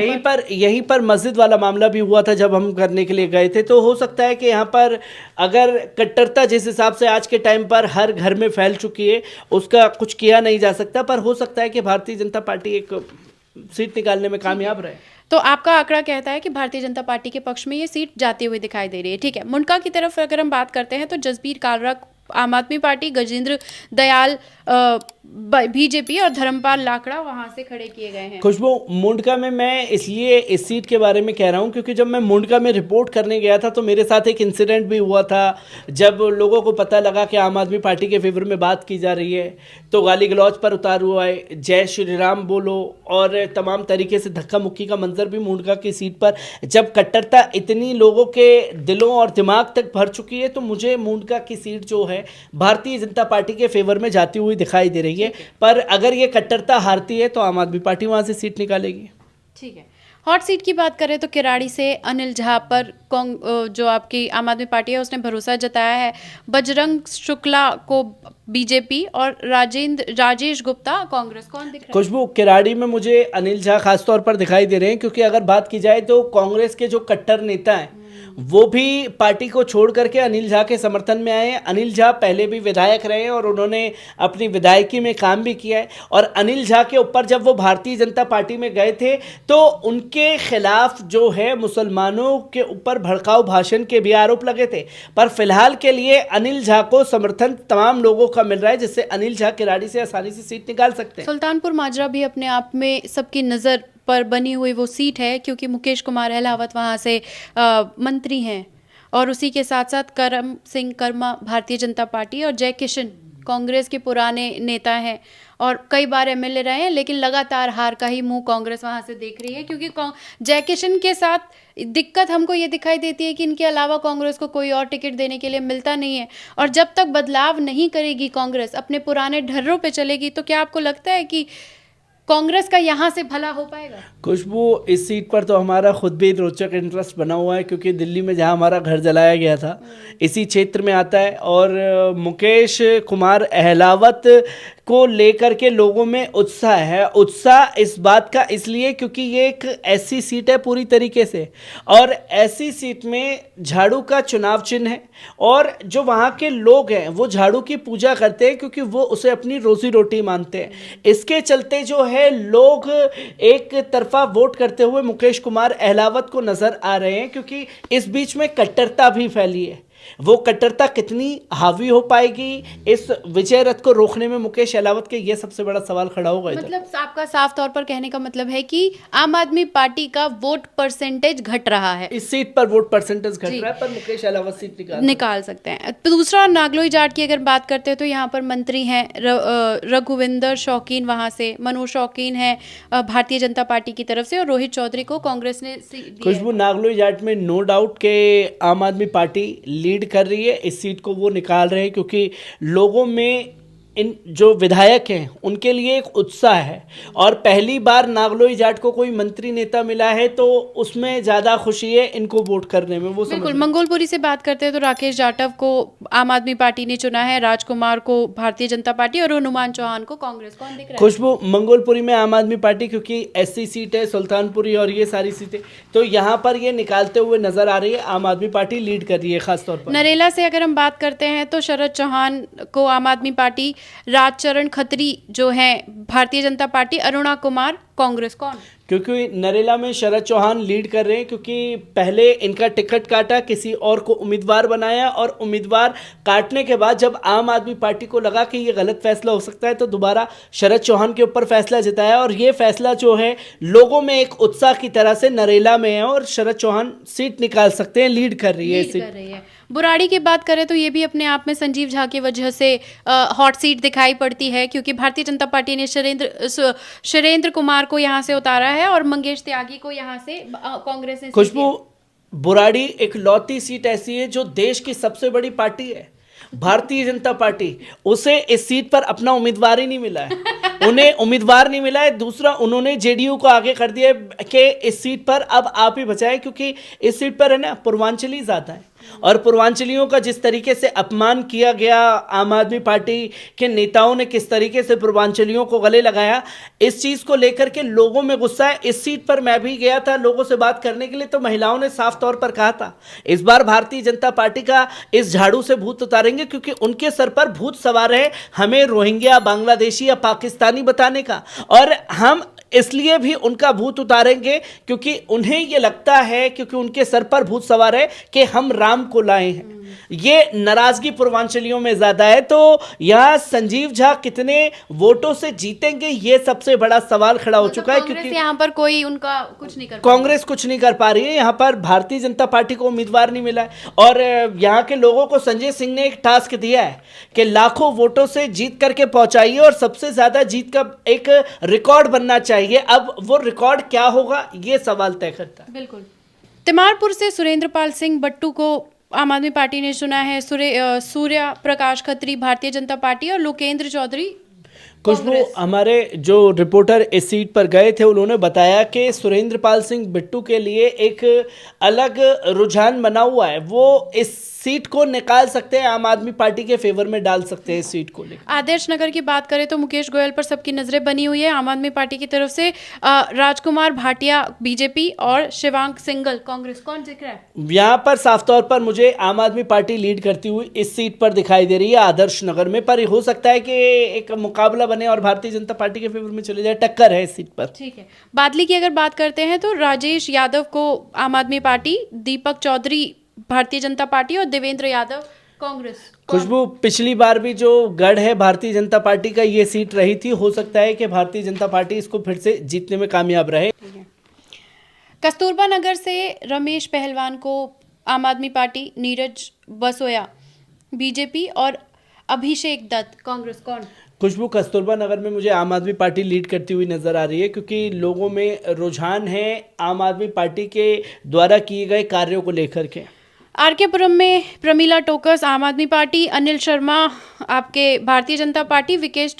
यहीं पर मस्जिद वाला मामला भी हुआ था जब हम करने के लिए गए थे। तो हो सकता है कि यहाँ पर अगर कट्टरता जिस हिसाब से आज के टाइम पर हर घर में फैल चुकी है उसका कुछ किया नहीं जा सकता, पर हो सकता है कि भारतीय जनता पार्टी एक सीट निकालने में कामयाब रहे। तो आपका आंकड़ा कहता है कि भारतीय जनता पार्टी के पक्ष में ये सीट जाती हुई दिखाई दे रही है। ठीक है। मुंडका की तरफ अगर हम बात करते हैं तो जसबीर कालरा आम आदमी पार्टी, गजेंद्र दयाल बीजेपी और धर्मपाल लाकड़ा वहां से खड़े किए गए हैं। खुशबू, मुंडका में मैं इसलिए इस सीट के बारे में कह रहा हूं क्योंकि जब मैं मुंडका में रिपोर्ट करने गया था तो मेरे साथ एक इंसिडेंट भी हुआ था। जब लोगों को पता लगा कि आम आदमी पार्टी के फेवर में बात की जा रही है तो गाली गलौज पर उतार हुआ है, जय श्री राम बोलो और तमाम तरीके से धक्का मुक्की का मंजर भी मुंडका की सीट पर। जब कट्टरता इतनी लोगों के दिलों और दिमाग तक भर चुकी है तो मुझे मुंडका की सीट जो है भारतीय जनता पार्टी के फेवर में जाती हुई दिखाई दे रही है। पर अगर ये कट्टरता हारती है तो आम आदमी पार्टी वहां से सीट निकालेगी। ठीक है। हॉट सीट की बात करें तो किराड़ी से अनिल झा पर जो आपकी आम आदमी पार्टी है उसने भरोसा जताया है। बजरंग शुक्ला को बीजेपी और राजेश गुप्ता कांग्रेस। कौन दिख रहा है? खुशबू, किराड़ी में मुझे अनिल झा खास तौर पर दिखाई दे रहे हैं, क्योंकि अगर बात की जाए तो कांग्रेस के जो कट्टर नेता हैं वो भी पार्टी को छोड़ करके अनिल झा के समर्थन में आए हैं। अनिल झा पहले भी विधायक रहे हैं और उन्होंने अपनी विधायकी में काम भी किया है। और अनिल झा के ऊपर जब वो भारतीय जनता पार्टी में गए थे तो उनके खिलाफ जो है मुसलमानों के ऊपर भड़काऊ भाषण के भी आरोप लगे थे। पर फिलहाल के लिए अनिल झा को समर्थन तमाम लोगों का मिल रहा है, जिससे अनिल झा किराड़ी से आसानी से सीट निकाल सकते हैं। सुल्तानपुर माजरा भी अपने आप में सबकी नज़र पर बनी हुई वो सीट है, क्योंकि मुकेश कुमार अहलावत वहाँ से मंत्री हैं और उसी के साथ साथ करम सिंह कर्मा भारतीय जनता पार्टी और जय किशन कांग्रेस के पुराने नेता हैं और कई बार एमएलए रहे हैं, लेकिन लगातार हार का ही मुंह कांग्रेस वहाँ से देख रही है। क्योंकि जय किशन के साथ दिक्कत हमको ये दिखाई देती है कि इनके अलावा कांग्रेस को कोई और टिकट देने के लिए मिलता नहीं है, और जब तक बदलाव नहीं करेगी कांग्रेस, अपने पुराने ढर्रों पे चलेगी, तो क्या आपको लगता है कि कांग्रेस का यहाँ से भला हो पाएगा? खुशबू, इस सीट पर तो हमारा खुद भी रोचक इंटरेस्ट बना हुआ है, क्योंकि दिल्ली में जहाँ हमारा घर जलाया गया था इसी क्षेत्र में आता है। और मुकेश कुमार अहलावत को लेकर के लोगों में उत्साह है। उत्साह इस बात का इसलिए क्योंकि ये एक ऐसी सीट है पूरी तरीके से, और ऐसी सीट में झाड़ू का चुनाव चिन्ह है, और जो वहाँ के लोग हैं वो झाड़ू की पूजा करते हैं, क्योंकि वो उसे अपनी रोजी रोटी मानते हैं। इसके चलते जो है लोग एक तरफा वोट करते हुए मुकेश कुमार अहलावत को नजर आ रहे हैं, क्योंकि इस बीच में कट्टरता भी फैली है। वो कट्टरता कितनी हावी हो पाएगी, इस विजय रथ को रोकने में मुकेश अहलावत के ये सबसे बड़ा सवाल खड़ा होगा। मतलब आपका साफ तौर पर कहने का मतलब है कि आम आदमी पार्टी का वोट परसेंटेज घट रहा है, इस सीट पर वोट परसेंटेज घट रहा है, पर मुकेश अहलावत सीट निकाल सकते हैं। दूसरा, नागलोई जाट की अगर बात करते हैं तो यहाँ पर मंत्री हैं रघुविंदर शौकीन, वहां से मनोज शौकीन है भारतीय जनता पार्टी की तरफ से, और रोहित चौधरी को कांग्रेस ने खुशबू, नागलोई जाट में नो डाउट के आम आदमी पार्टी लीड कर रही है। इस सीट को वो निकाल रहे हैं क्योंकि लोगों में इन जो विधायक हैं उनके लिए एक उत्साह है, और पहली बार नागलोई जाट को कोई मंत्री नेता मिला है तो उसमें ज़्यादा खुशी है इनको वोट करने में। वो बिल्कुल। मंगोलपुरी से बात करते हैं तो राकेश जाटव को आम आदमी पार्टी ने चुना है, राजकुमार को भारतीय जनता पार्टी और हनुमान चौहान को कांग्रेस। कौन दिख रहा है? खुशबू, मंगोलपुरी में आम आदमी पार्टी, क्योंकि ऐसी सीट है सुल्तानपुरी और ये सारी सीटें, तो यहाँ पर ये निकालते हुए नजर आ रही है। आम आदमी पार्टी लीड कर रही है खासतौर पर। नरेला से अगर हम बात करते हैं तो शरद चौहान को आम आदमी पार्टी, राजचरण खत्री जो है भारतीय जनता पार्टी, अरुणा कुमार कांग्रेस। कौन? क्योंकि नरेला में शरद चौहान लीड कर रहे हैं, क्योंकि पहले इनका टिकट काटा, किसी और को उम्मीदवार बनाया, और उम्मीदवार काटने के बाद जब आम आदमी पार्टी को लगा कि ये गलत फैसला हो सकता है तो दोबारा शरद चौहान के ऊपर फैसला जताया, और ये फैसला जो है लोगों में एक उत्साह की तरह से नरेला में है, और शरद चौहान सीट निकाल सकते हैं, लीड कर रही है। बुराड़ी की बात करें तो ये भी अपने आप में संजीव झा की वजह से हॉट सीट दिखाई पड़ती है, क्योंकि भारतीय जनता पार्टी ने शैलेंद्र कुमार को यहाँ से उतारा है और मंगेश त्यागी को यहाँ से कांग्रेस ने। खुशबू, बुराड़ी एक लौती सीट ऐसी है जो देश की सबसे बड़ी पार्टी है भारतीय जनता पार्टी, उसे इस सीट पर अपना उम्मीदवार ही नहीं मिला है। उन्हें उम्मीदवार नहीं मिला है। दूसरा, उन्होंने जेडीयू को आगे कर दिया कि इस सीट पर अब आप ही बचाएं, क्योंकि इस सीट पर है ना पूर्वांचली ज़्यादा है, और पूर्वांचलियों का जिस तरीके से अपमान किया गया, आम आदमी पार्टी के नेताओं ने किस तरीके से पूर्वांचलियों को गले लगाया, इस चीज़ को लेकर के लोगों में गुस्सा है। इस सीट पर मैं भी गया था लोगों से बात करने के लिए, तो महिलाओं ने साफ तौर पर कहा था इस बार भारतीय जनता पार्टी का इस झाड़ू से भूत उतारेंगे, क्योंकि उनके सर पर भूत सवार है हमें रोहिंग्या, बांग्लादेशी या पाकिस्तानी बताने का, और हम इसलिए भी उनका भूत उतारेंगे क्योंकि उन्हें ये लगता है, क्योंकि उनके सर पर भूत सवार है कि हम राम को लाए हैं। ये नाराजगी पूर्वांचलियों में ज्यादा है। तो यहाँ संजीव झा कितने वोटों से जीतेंगे, ये सबसे बड़ा सवाल खड़ा हो चुका है, क्योंकि यहाँ पर कोई उनका कुछ नहीं कर कांग्रेस कुछ नहीं कर पा रही है। यहाँ पर भारतीय जनता पार्टी को उम्मीदवार नहीं मिला है, और यहाँ के लोगों को संजय सिंह ने एक टास्क दिया है कि लाखों वोटों से जीत करके पहुंचाइए, और सबसे ज्यादा जीत का एक रिकॉर्ड बनना चाहिए। अब वो रिकॉर्ड क्या होगा, ये सवाल तय करता है। बिल्कुल। तिमारपुर से सुरेंद्रपाल सिंह बट्टू को आम आदमी पार्टी ने चुना है, सूर्य प्रकाश खत्री भारतीय जनता पार्टी और लोकेंद्र चौधरी खुशबू, कांग्रेस। हमारे जो रिपोर्टर इस सीट पर गए थे उन्होंने बताया कि सुरेंद्र पाल सिंह बिट्टू के लिए एक अलग रुझान बना हुआ है, वो इस सीट को निकाल सकते हैं, आम आदमी पार्टी के फेवर में डाल सकते हैं इस सीट को लेकर। आदर्श नगर की बात करें तो मुकेश गोयल पर सबकी नजरें बनी हुई है आम आदमी पार्टी की तरफ से। राजकुमार भाटिया बीजेपी और शिवांक सिंगल कांग्रेस, कौन दिख रहा है? यहाँ पर साफ तौर पर मुझे आम आदमी पार्टी लीड करती हुई इस सीट पर दिखाई दे रही है आदर्श नगर में, पर हो सकता है कि एक मुकाबला बने और भारतीय जनता पार्टी के फेवर में चले जाए, टक्कर है इस सीट पर। ठीक है, बादली की अगर बात करते हैं तो राजेश यादव को आम आदमी पार्टी, दीपक चौधरी भारतीय जनता पार्टी और देवेंद्र यादव कांग्रेस। खुशबू, पिछली बार भी जो गढ़ है भारतीय जनता पार्टी का, ये सीट रही थी, हो सकता है कि भारतीय जनता पार्टी इसको फिर से जीतने में कामयाब रहे। ठीक है। कस्तूरबा नगर से रमेश पहलवान को आम आदमी पार्टी, नीरज बसोया बीजेपी और अभिषेक दत्त कांग्रेस, कौन? खुशबू, कस्तूरबा नगर में मुझे आम आदमी पार्टी लीड करती हुई नजर आ रही है, क्योंकि लोगों में रुझान है आम आदमी पार्टी के द्वारा किए गए कार्यों को लेकर के। आरके पुरम में प्रमीला टोकस आम आदमी पार्टी, अनिल शर्मा आपके भारतीय जनता पार्टी, विकास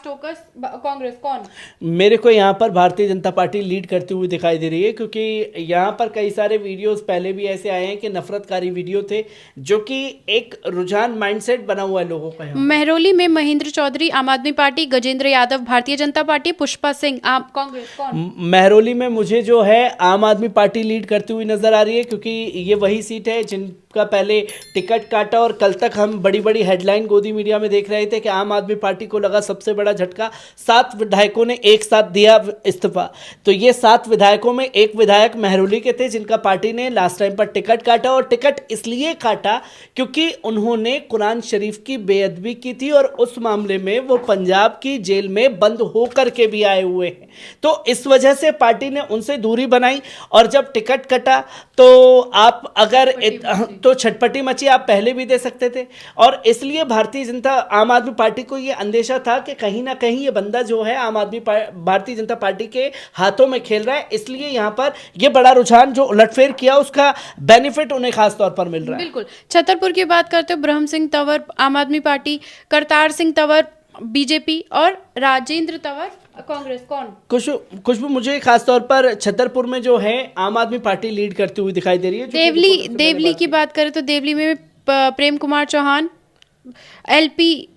टोकस कांग्रेस, कौन? मेरे को यहाँ पर भारतीय जनता पार्टी लीड करती हुई दिखाई दे रही है, क्योंकि यहाँ पर कई सारे वीडियोस पहले भी ऐसे आए हैं कि नफरतकारी वीडियो थे, जो कि एक रुझान माइंडसेट बना हुआ है लोगों का। यहाँ महरौली में महेंद्र चौधरी आम आदमी पार्टी, गजेंद्र यादव भारतीय जनता पार्टी, पुष्पा सिंह कांग्रेस, कौन? महरौली में मुझे जो है आम आदमी पार्टी लीड करती हुई नजर आ रही है, क्योंकि ये वही सीट है जिनका पहले टिकट काटा और कल तक हम बड़ी बड़ी हेडलाइन गोदी मीडिया में देख रहे थे कि आम आदमी पार्टी को लगा सबसे बड़ा झटका, 7 विधायकों ने एक साथ दिया इस्तीफा। तो ये 7 विधायकों में एक विधायक महरौली के थे जिनका पार्टी ने लास्ट टाइम पर टिकट काटा, और टिकट इसलिए काटा क्योंकि उन्होंने कुरान शरीफ की बेअदबी की थी और उस मामले में वो पंजाब की जेल में बंद होकर के भी आए हुए हैं। तो इस वजह से पार्टी ने उनसे दूरी बनाई, और जब टिकट कटा तो आप अगर तो छटपटी मची आप पहले भी दे सकते थे, और इसलिए आम आदमी पार्टी को ये अंदेशा था कि कहीं ना कहीं ये बंदा जो है भारतीय जनता पार्टी के हाथों में खेल रहा है, इसलिए यहाँ पर ये बड़ा रुझान जो उलटफेर किया उसका बेनिफिट उन्हें खास तौर पर मिल रहा है। बिल्कुल। छतरपुर की बात करते हो, ब्रह्म सिंह तंवर आम आदमी पार्टी, करतार सिंह तंवर बीजेपी और राजेंद्र तंवर कांग्रेस, कौन? खुशबू, मुझे खास तौर पर छतरपुर में जो है आम आदमी पार्टी लीड करती हुई दिखाई दे रही है। देवली की बात करें तो देवली में प्रेम कुमार चौहान, एलपी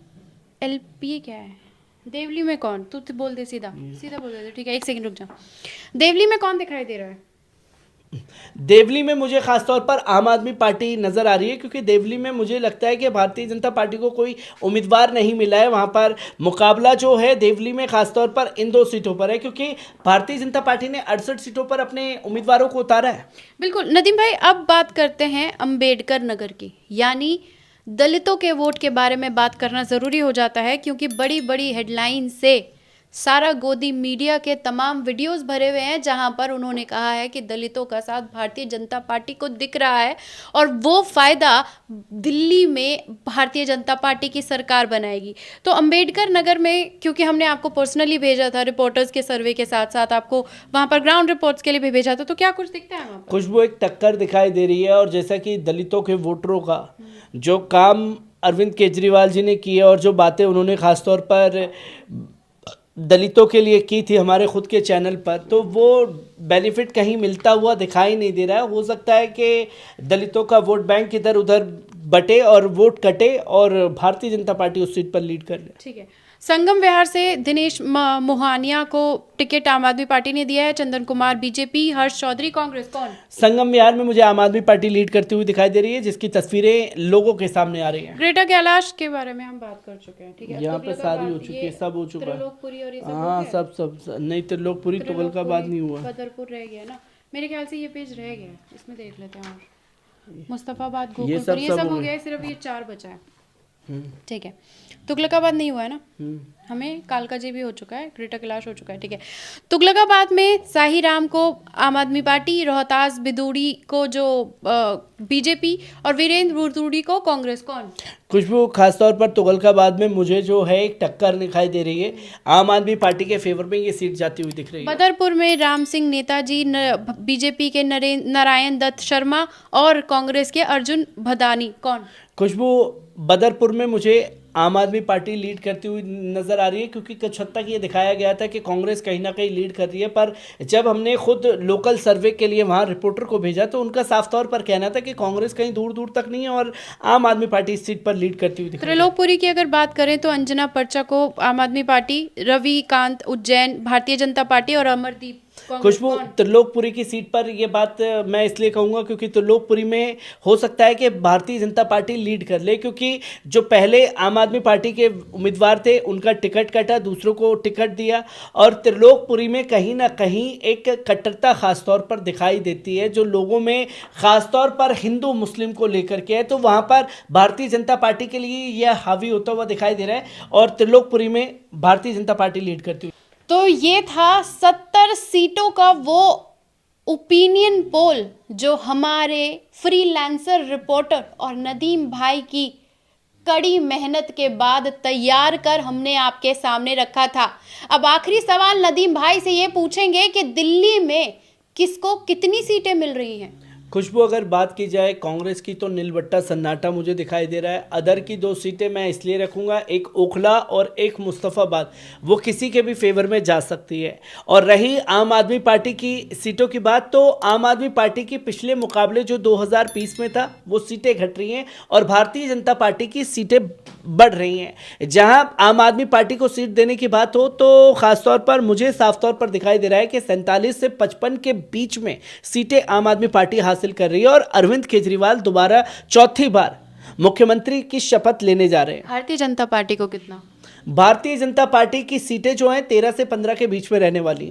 क्या है देवली में? कौन? तू बोल दे, सीधा बोल दे। ठीक है, एक सेकंड रुक जा। देवली में कौन दिखाई दे रहा है? देवली में मुझे खास तौर पर आम आदमी पार्टी नजर आ रही है, क्योंकि देवली में मुझे लगता है कि भारतीय जनता पार्टी को कोई उम्मीदवार नहीं मिला है। वहां पर मुकाबला जो है देवली में खास तौर पर इन 2 सीटों पर है, क्योंकि भारतीय जनता पार्टी ने 68 सीटों पर अपने उम्मीदवारों को उतारा है। बिल्कुल नदीम भाई, अब बात करते हैं अंबेडकर नगर की, यानी दलितों के वोट के बारे में बात करना जरूरी हो जाता है, क्योंकि बड़ी बड़ी हेडलाइन से सारा गोदी मीडिया के तमाम वीडियोस भरे हुए हैं जहां पर उन्होंने कहा है कि दलितों का साथ भारतीय जनता पार्टी को दिख रहा है और वो फायदा दिल्ली में भारतीय जनता पार्टी की सरकार बनाएगी। तो अंबेडकर नगर में, क्योंकि हमने आपको पर्सनली भेजा था रिपोर्टर्स के सर्वे के साथ साथ आपको वहां पर ग्राउंड रिपोर्ट्स के लिए भी भेजा था, तो क्या कुछ दिखता है वहां पर? खुशबू, एक टक्कर दिखाई दे रही है, और जैसा कि दलितों के वोटरों का जो काम अरविंद केजरीवाल जी ने किया और जो बातें उन्होंने खासतौर पर दलितों के लिए की थी हमारे खुद के चैनल पर, तो वो बेनिफिट कहीं मिलता हुआ दिखाई नहीं दे रहा है। हो सकता है कि दलितों का वोट बैंक इधर उधर बटे और वोट कटे और भारतीय जनता पार्टी उस सीट पर लीड कर ले। ठीक है, संगम विहार से दिनेश मोहानिया को टिकट आम आदमी पार्टी ने दिया है, चंदन कुमार बीजेपी, हर्ष चौधरी कांग्रेस, कौन? संगम विहार में मुझे आम आदमी पार्टी लीड करती हुई दिखाई दे रही है, जिसकी तस्वीरें लोगों के सामने आ रही हैं। ग्रेटर कैलाश के बारे में हम बात कर चुके हैं, ठीक है, यहाँ पे सारी हो चुकी है, सब हो चुका है। त्रिलोकपुरी और ये सब हाँ, सब नहीं, त्रिलोकपुरी तुगलकाबाद नहीं हुआ, बदरपुर रह गया ना मेरे ख्याल से। ये पेज रह गया, इसमें देख लेते हैं। और मुस्तफाबाद, गोकुलपुर, ये सब हो गया है, सिर्फ ये 4 बचा है। ठीक है, तुगलकाबाद नहीं हुआ है ना, हमें कालकाजी भी हो चुका है, ग्रेटर कैलाश हो चुका है। ठीक है, तुगलकाबाद में साही राम को आम आदमी पार्टी, रोहतास बिदूड़ी को जो बीजेपी और वीरेंद्र बुरदूड़ी को कांग्रेस, कौन? खुशबू, खासतौर पर तुगलकाबाद में मुझे जो है एक टक्कर दिखाई दे रही है, आम आदमी पार्टी के फेवर में ये सीट जाती हुई दिख रही है। बदरपुर में राम सिंह नेताजी, बीजेपी के नारायण दत्त शर्मा और कांग्रेस के अर्जुन भदानी, कौन? खुशबू, बदरपुर में मुझे आम आदमी पार्टी लीड करती हुई नजर आ रही है, क्योंकि कुछ हद तक ये दिखाया गया था कि कांग्रेस कहीं ना कहीं लीड कर रही है, पर जब हमने खुद लोकल सर्वे के लिए वहां रिपोर्टर को भेजा तो उनका साफ तौर पर कहना था कि कांग्रेस कहीं दूर दूर तक नहीं है और आम आदमी पार्टी इस सीट पर लीड करती हुई दिख रही है। त्रिलोकपुरी की अगर बात करें तो अंजना पर्चा को आम आदमी पार्टी, रविकांत उज्जैन भारतीय जनता पार्टी और अमरदीप कांग्रेस। खुशबू, कौन? त्रिलोकपुरी की सीट पर यह बात मैं इसलिए कहूंगा क्योंकि त्रिलोकपुरी में हो सकता है कि भारतीय जनता पार्टी लीड कर ले, क्योंकि जो पहले आम आदमी पार्टी के उम्मीदवार थे उनका टिकट कटा, दूसरों को टिकट दिया, और त्रिलोकपुरी में कहीं ना कहीं एक कट्टरता खासतौर पर दिखाई देती है जो लोगों में खासतौर पर हिंदू मुस्लिम को लेकर के है, तो वहाँ पर भारतीय जनता पार्टी के लिए यह हावी होता हुआ दिखाई दे रहा है और त्रिलोकपुरी में भारतीय जनता पार्टी लीड करती हुई। तो ये था 70 सीटों का वो ओपिनियन पोल जो हमारे फ्रीलांसर रिपोर्टर और नदीम भाई की कड़ी मेहनत के बाद तैयार कर हमने आपके सामने रखा था। अब आखिरी सवाल नदीम भाई से ये पूछेंगे कि दिल्ली में किसको कितनी सीटें मिल रही हैं? खुशबू, अगर बात की जाए कांग्रेस की तो नीलबट्टा सन्नाटा मुझे दिखाई दे रहा है। अदर की 2 सीटें मैं इसलिए रखूंगा, एक ओखला और एक मुस्तफ़ाबाद, वो किसी के भी फेवर में जा सकती है। और रही आम आदमी पार्टी की सीटों की बात, तो आम आदमी पार्टी की पिछले मुकाबले जो 2020 में था वो सीटें घट रही हैं और भारतीय जनता पार्टी की सीटें बढ़ रही हैं। जहां आम आदमी पार्टी को सीट देने की बात हो तो खासतौर पर मुझे साफ तौर पर दिखाई दे रहा है कि 47 से 55 के बीच में सीटें आम आदमी पार्टी हासिल कर रही है और अरविंद केजरीवाल दोबारा चौथी बार मुख्यमंत्री की शपथ लेने जा रहे हैं। भारतीय जनता पार्टी को कितना? भारतीय जनता पार्टी की सीटें जो हैं 13 से 15 के बीच में रहने वाली हैं।